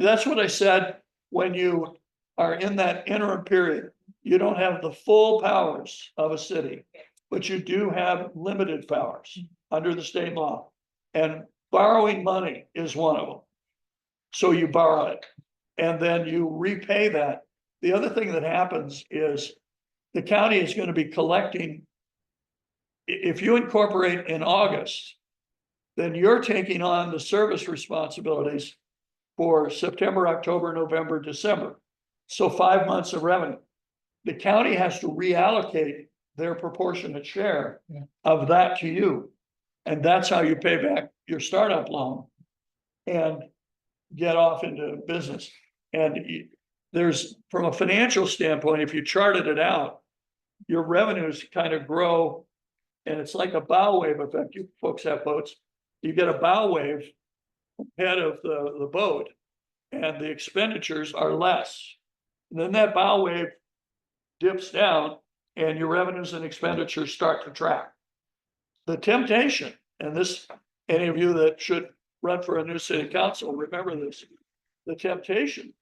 that's what I said, when you are in that interim period, you don't have the full powers of a city, but you do have limited powers under the state law. And borrowing money is one of them. So you borrow it and then you repay that. The other thing that happens is the county is going to be collecting. If you incorporate in August, then you're taking on the service responsibilities for September, October, November, December. So 5 months of revenue. The county has to reallocate their proportionate share of that to you. And that's how you pay back your startup loan and get off into business. And there's, from a financial standpoint, if you charted it out, your revenues kind of grow. And it's like a bow wave effect. You folks have boats. You get a bow wave head of the boat and the expenditures are less. And then that bow wave dips down and your revenues and expenditures start to track. The temptation, and this, any of you that should run for a new city council, remember this, the temptation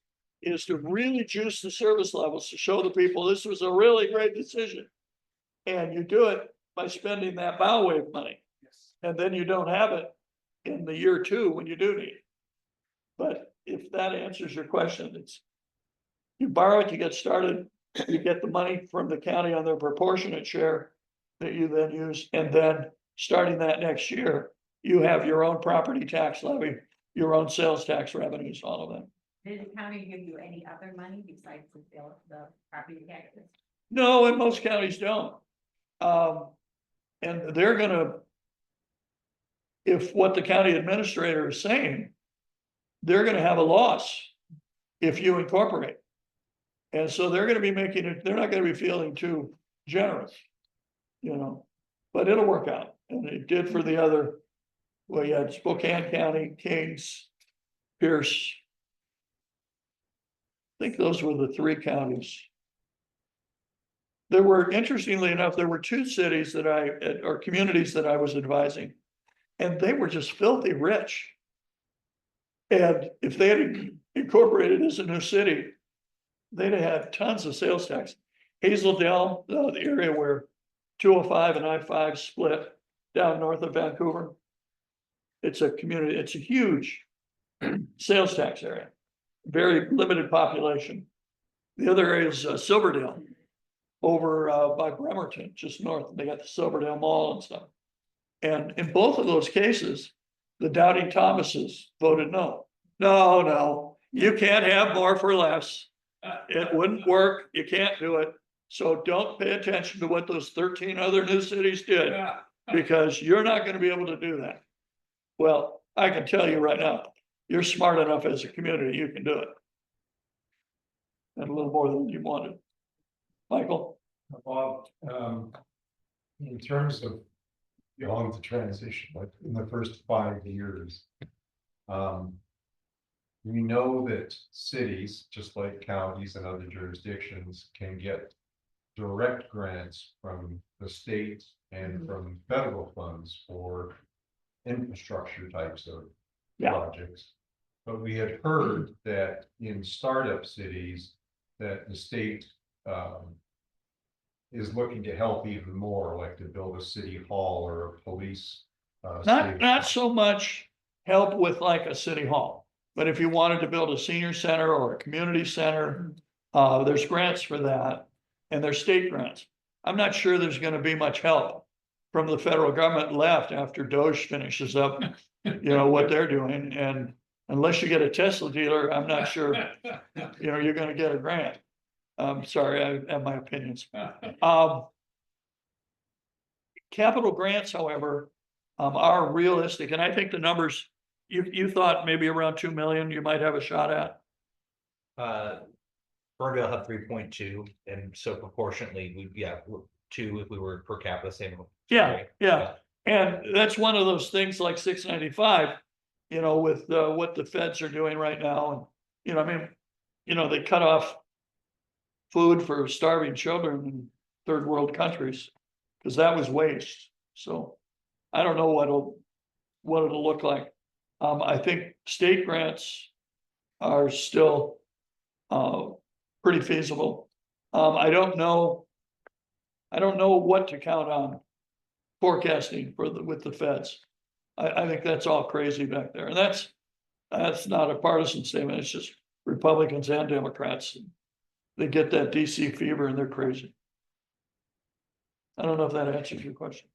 is to really juice the service levels to show the people this was a really great decision. And you do it by spending that bow wave money. And then you don't have it in the year 2 when you do need it. But if that answers your question, it's you borrow it to get started, you get the money from the county on their proportionate share that you then use, and then starting that next year, you have your own property tax levy, your own sales tax revenues, all of that. Did the county give you any other money besides the property taxes? No, and most counties don't. And they're gonna, if what the county administrator is saying, they're gonna have a loss if you incorporate. And so they're gonna be making it, they're not gonna be feeling too generous, you know, but it'll work out. And it did for the other, well, you had Spokane County, Kings, Pierce. I think those were the 3 counties. There were, interestingly enough, there were 2 cities that or communities that I was advising, and they were just filthy rich. And if they had incorporated as a new city, they'd have had tons of sales tax. Hazeldale, the area where 205 and I-5 split down north of Vancouver. It's a community, it's a huge sales tax area, very limited population. The other area is Silverdale, over by Bremerton, just north. They got the Silverdale Mall and stuff. And in both of those cases, the Doubting Thomases voted no. No, you can't have more for less. It wouldn't work. You can't do it. So don't pay attention to what those 13 other new cities did, because you're not going to be able to do that. Well, I can tell you right now, you're smart enough as a community, you can do it. And a little more than you wanted. Michael? Bob, in terms of the transition, like in the first 5 years, we know that cities, just like counties and other jurisdictions, can get direct grants from the state and from federal funds for infrastructure types of Yeah. projects. But we had heard that in startup cities, that the state is looking to help even more, like to build a city hall or a police. Not so much help with like a city hall, but if you wanted to build a senior center or a community center, there's grants for that. And there's state grants. I'm not sure there's gonna be much help from the federal government left after Doge finishes up, what they're doing, and unless you get a Tesla dealer, I'm not sure, you're gonna get a grant. Sorry, I have my opinions. Capital grants, however, are realistic, and I think the numbers, you thought maybe around 2 million you might have a shot at. Ferndale had 3.2, and so proportionately, we're 2 if we were per capita same. Yeah. And that's one of those things like 695, with what the feds are doing right now. And, they cut off food for starving children in third world countries, because that was waste. So I don't know what it'll look like. I think state grants are still pretty feasible. I don't know what to count on forecasting with the feds. I think that's all crazy back there, and that's not a partisan statement. It's just Republicans and Democrats. They get that DC fever and they're crazy. I don't know if that answers your question.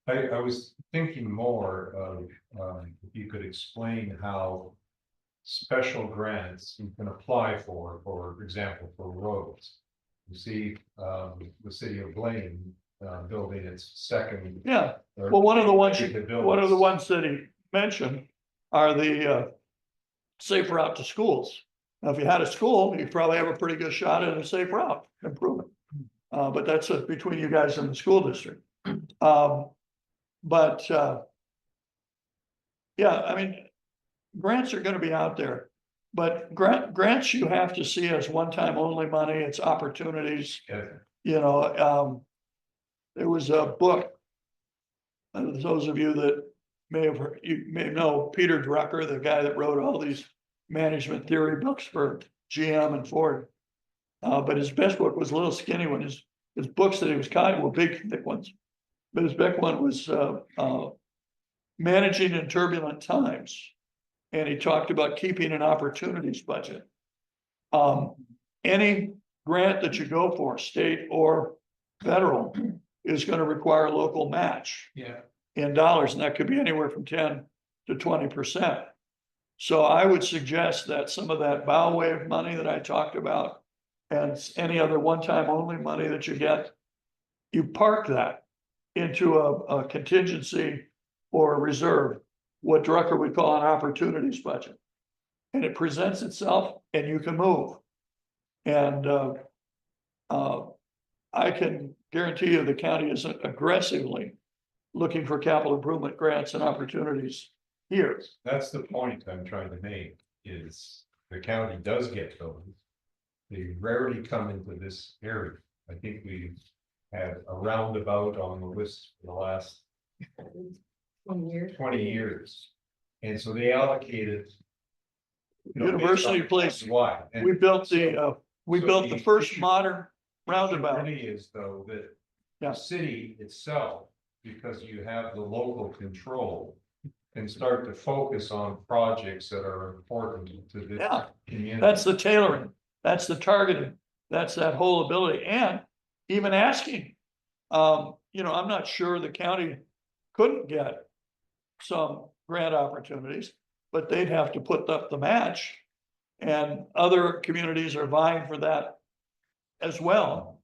I was thinking more of, if you could explain how special grants you can apply for example, for roads. You see, the city of Blaine, building its second. Yeah, well, one of the ones that he mentioned are the safe route to schools. Now, if you had a school, you probably have a pretty good shot at a safe route improvement. But that's between you guys and the school district. Yeah, I mean, grants are gonna be out there, but grants you have to see as one-time only money. It's opportunities. Yeah. There was a book. Those of you that may have heard, you may know Peter Drucker, the guy that wrote all these management theory books for GM and Ford. But his best book was a little skinny one. His books that he was kind were big, thick ones. But his big one was Managing in Turbulent Times. And he talked about keeping an opportunities budget. Any grant that you go for, state or federal, is going to require a local match. Yeah. In dollars, and that could be anywhere from 10 to 20%. So I would suggest that some of that bow wave money that I talked about and any other one-time only money that you get, you park that into a contingency or a reserve, what Drucker would call an opportunities budget. And it presents itself and you can move. And I can guarantee you the county is aggressively looking for capital improvement grants and opportunities here. That's the point I'm trying to make, is the county does get those. They rarely come into this area. I think we've had a roundabout on the list for the last 20 years. And so they allocated. University Place. Why? We built the first modern roundabout. Really is though that Yeah. the city itself, because you have the local control, can start to focus on projects that are important to this Yeah. community. That's the tailoring, that's the targeting, that's that whole ability, and even asking. I'm not sure the county couldn't get some grant opportunities, but they'd have to put up the match. And other communities are vying for that as well.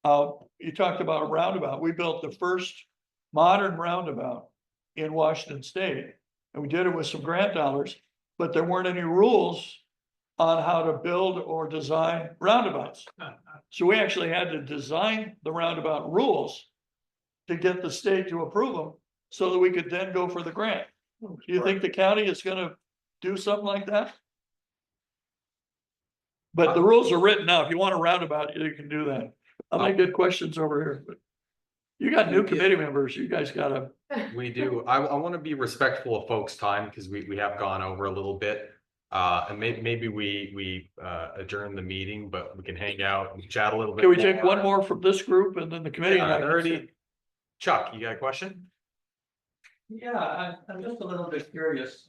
You talked about a roundabout. We built the first modern roundabout in Washington State, and we did it with some grant dollars, but there weren't any rules on how to build or design roundabouts. So we actually had to design the roundabout rules to get the state to approve them so that we could then go for the grant. Do you think the county is gonna do something like that? But the rules are written now. If you want a roundabout, you can do that. I might get questions over here, but you got new committee members. You guys gotta, We do. I want to be respectful of folks' time because we have gone over a little bit. And maybe we adjourn the meeting, but we can hang out and chat a little bit. can we take one more from this group and then the committee? and I can Already. Chuck, you got a question? Yeah, I'm just a little bit curious.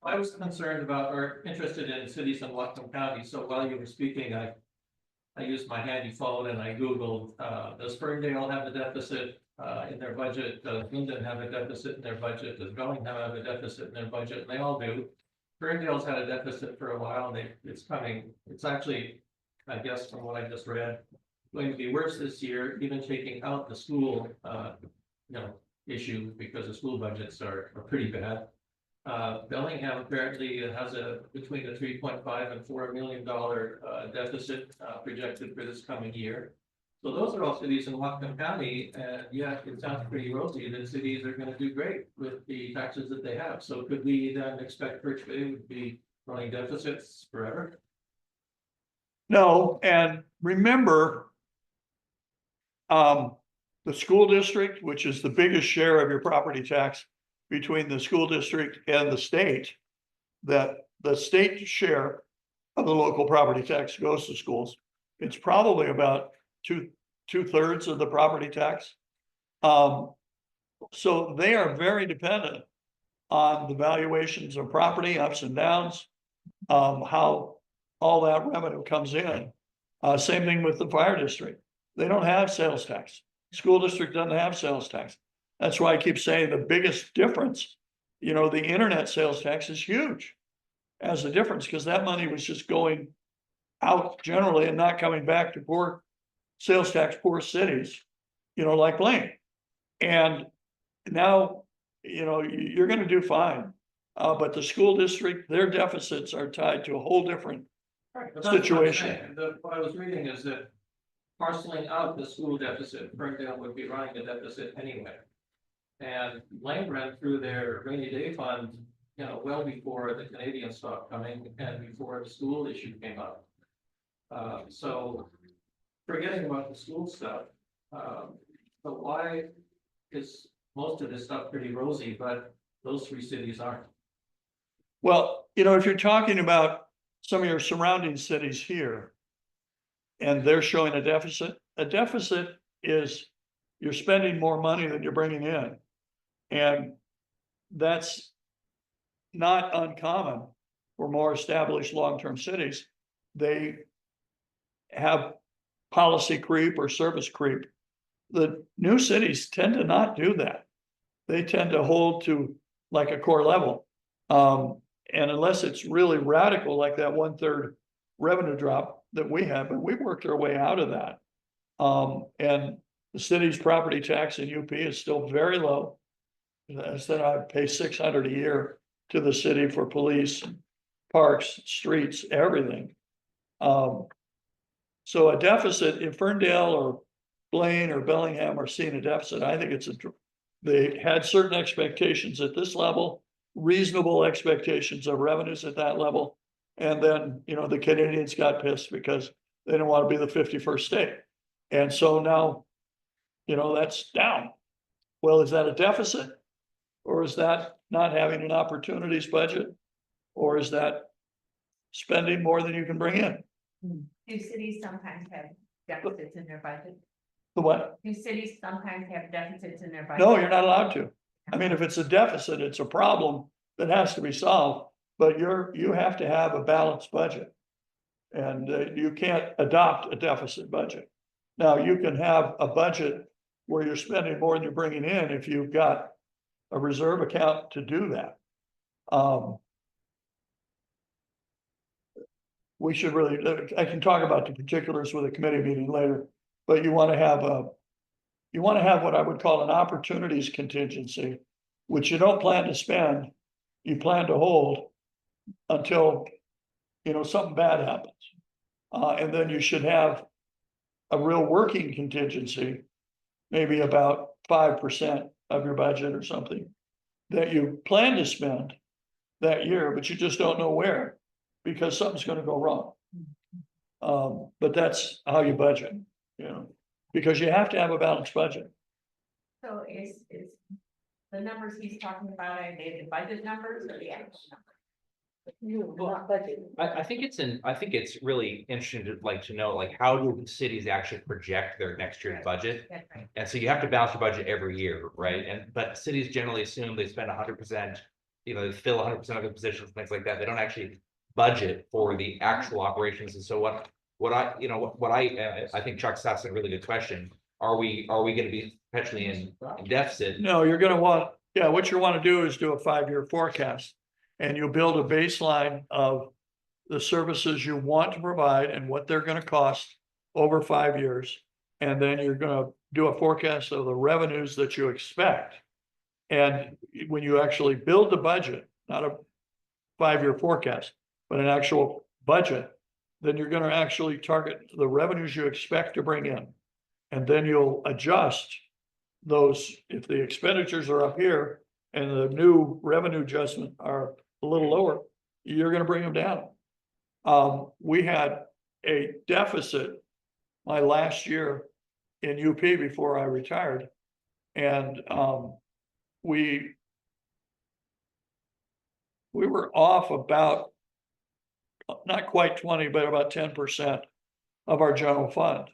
I was concerned about or interested in cities in Whatcom County, so while you were speaking, I used my handy phone and I Googled, does Ferndale have a deficit in their budget? Does Linden have a deficit in their budget? Does Bellingham have a deficit in their budget? And they all do. Ferndale's had a deficit for a while, and it's actually, I guess from what I just read, going to be worse this year, even taking out the school, issue, because the school budgets are pretty bad. Bellingham apparently has between a $3.5 and $4 million deficit projected for this coming year. So those are all cities in Whatcom County, and yeah, it sounds pretty rosy that cities are going to do great with the taxes that they have. So could we then expect Birch Bay would be running deficits forever? No, and remember, the school district, which is the biggest share of your property tax between the school district and the state, that the state share of the local property tax goes to schools. It's probably about two-thirds of the property tax. So they are very dependent on the valuations of property, ups and downs, how all that revenue comes in. Same thing with the fire district. They don't have sales tax. School district doesn't have sales tax. That's why I keep saying the biggest difference, the internet sales tax is huge as a difference, because that money was just going out generally and not coming back to poor sales tax, poor cities, like Blaine. And now, you're going to do fine. But the school district, their deficits are tied to a whole different Right, but that's what I'm situation. saying. What I was reading is that parceling out the school deficit, Ferndale would be running a deficit anyway. And Blaine ran through their rainy day fund, well before the Canadian stopped coming and before the school issue came up. So forgetting about the school stuff, but why is most of this stuff pretty rosy, but those three cities aren't? Well, if you're talking about some of your surrounding cities here, and they're showing a deficit is you're spending more money than you're bringing in. And that's not uncommon for more established long-term cities. They have policy creep or service creep. The new cities tend to not do that. They tend to hold to like a core level. And unless it's really radical, like that 1/3 revenue drop that we have, but we've worked our way out of that. And the city's property tax in UP is still very low. I said I pay $600 a year to the city for police, parks, streets, everything. So a deficit, if Ferndale or Blaine or Bellingham are seeing a deficit, I think they had certain expectations at this level, reasonable expectations of revenues at that level. And then, the Canadians got pissed because they didn't want to be the 51st state. And so now, that's down. Well, is that a deficit? Or is that not having an opportunities budget? Or is that spending more than you can bring in? Do cities sometimes have deficits in their budget? The what? Do cities sometimes have deficits in their budget? No, you're not allowed to. I mean, if it's a deficit, it's a problem that has to be solved, but you have to have a balanced budget. And you can't adopt a deficit budget. Now, you can have a budget where you're spending more than you're bringing in if you've got a reserve account to do that. We should really, I can talk about the particulars with a committee meeting later, but you want to have what I would call an opportunities contingency, which you don't plan to spend, you plan to hold until, something bad happens. And then you should have a real working contingency, maybe about 5% of your budget or something that you plan to spend that year, but you just don't know where because something's going to go wrong. But that's how you budget, you know, because you have to have a balanced budget. So is the numbers he's talking about, are they the budget numbers or the actual numbers? Not budget. I think it's really interesting to know, like, how do cities actually project their next year's budget? That's right. And so you have to balance your budget every year, right? But cities generally assume they spend 100%, you know, they fill 100% of the positions, things like that. They don't actually budget for the actual operations. And so I think Chuck's asked a really good question. Are we gonna be perpetually in deficit? No, you're gonna want, yeah, what you wanna do is do a 5-year forecast. And you build a baseline of the services you want to provide and what they're gonna cost over 5 years. And then you're gonna do a forecast of the revenues that you expect. And when you actually build the budget, not a 5-year forecast, but an actual budget, then you're gonna actually target the revenues you expect to bring in. And then you'll adjust those, if the expenditures are up here and the new revenue adjustment are a little lower, you're gonna bring them down. We had a deficit my last year in UP before I retired. And we were off about, not quite 20, but about 10% of our general fund.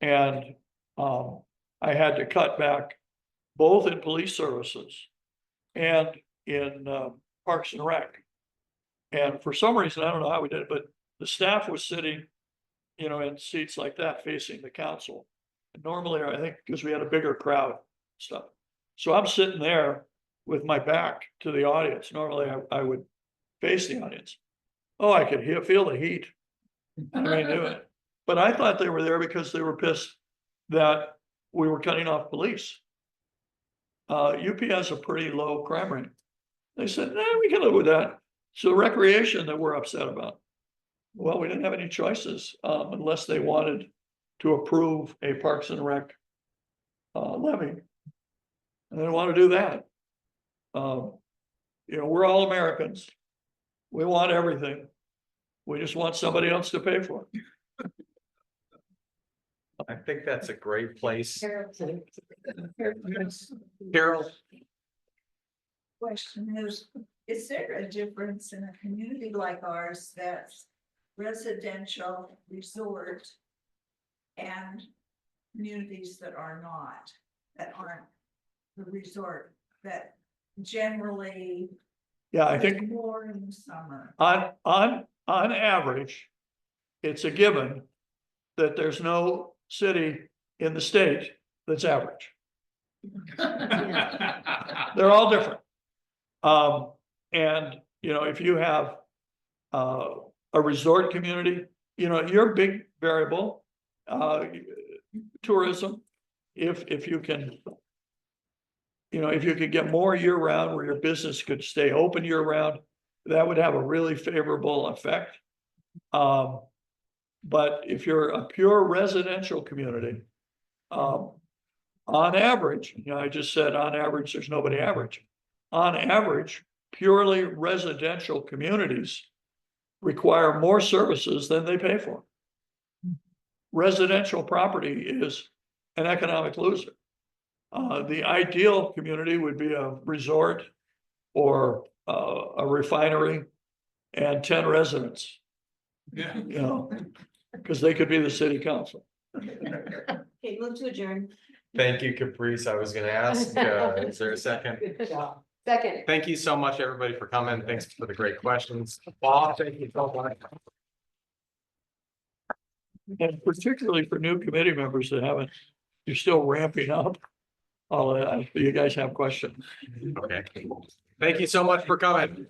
And I had to cut back both in police services and in Parks and Rec. And for some reason, I don't know how we did it, but the staff was sitting, you know, in seats like that facing the council. And normally, I think, because we had a bigger crowd stuff. So I'm sitting there with my back to the audience. Normally, I would face the audience. Oh, I could feel the heat. I mean, but I thought they were there because they were pissed that we were cutting off police. UP has a pretty low crime rate. They said, nah, we can live with that. So recreation that we're upset about. Well, we didn't have any choices unless they wanted to approve a Parks and Rec levy. And they didn't want to do that. You know, we're all Americans. We want everything. We just want somebody else to pay for it. I think that's a great place. Carol. Question is there a difference in a community like ours that's residential resort and communities that are not, that aren't the resort, that generally Yeah, I think more in the summer? on average, it's a given that there's no city in the state that's average. They're all different. And you know, if you have a resort community, you know, your big variable, tourism, if you can, you know, if you could get more year round where your business could stay open year round, that would have a really favorable effect. But if you're a pure residential community, on average, you know, I just said on average, there's nobody average. On average, purely residential communities require more services than they pay for. Residential property is an economic loser. The ideal community would be a resort or a refinery and 10 residents. Yeah. You know, because they could be the city council. Okay, move to adjourn. Thank you, Caprice. I was gonna ask, is there a second? Good job. Second. Thank you so much, everybody, for coming. Thanks for the great questions. Bob, thank you so much. And particularly for new committee members that haven't, you're still ramping up. You guys have questions. Okay. Thank you so much for coming.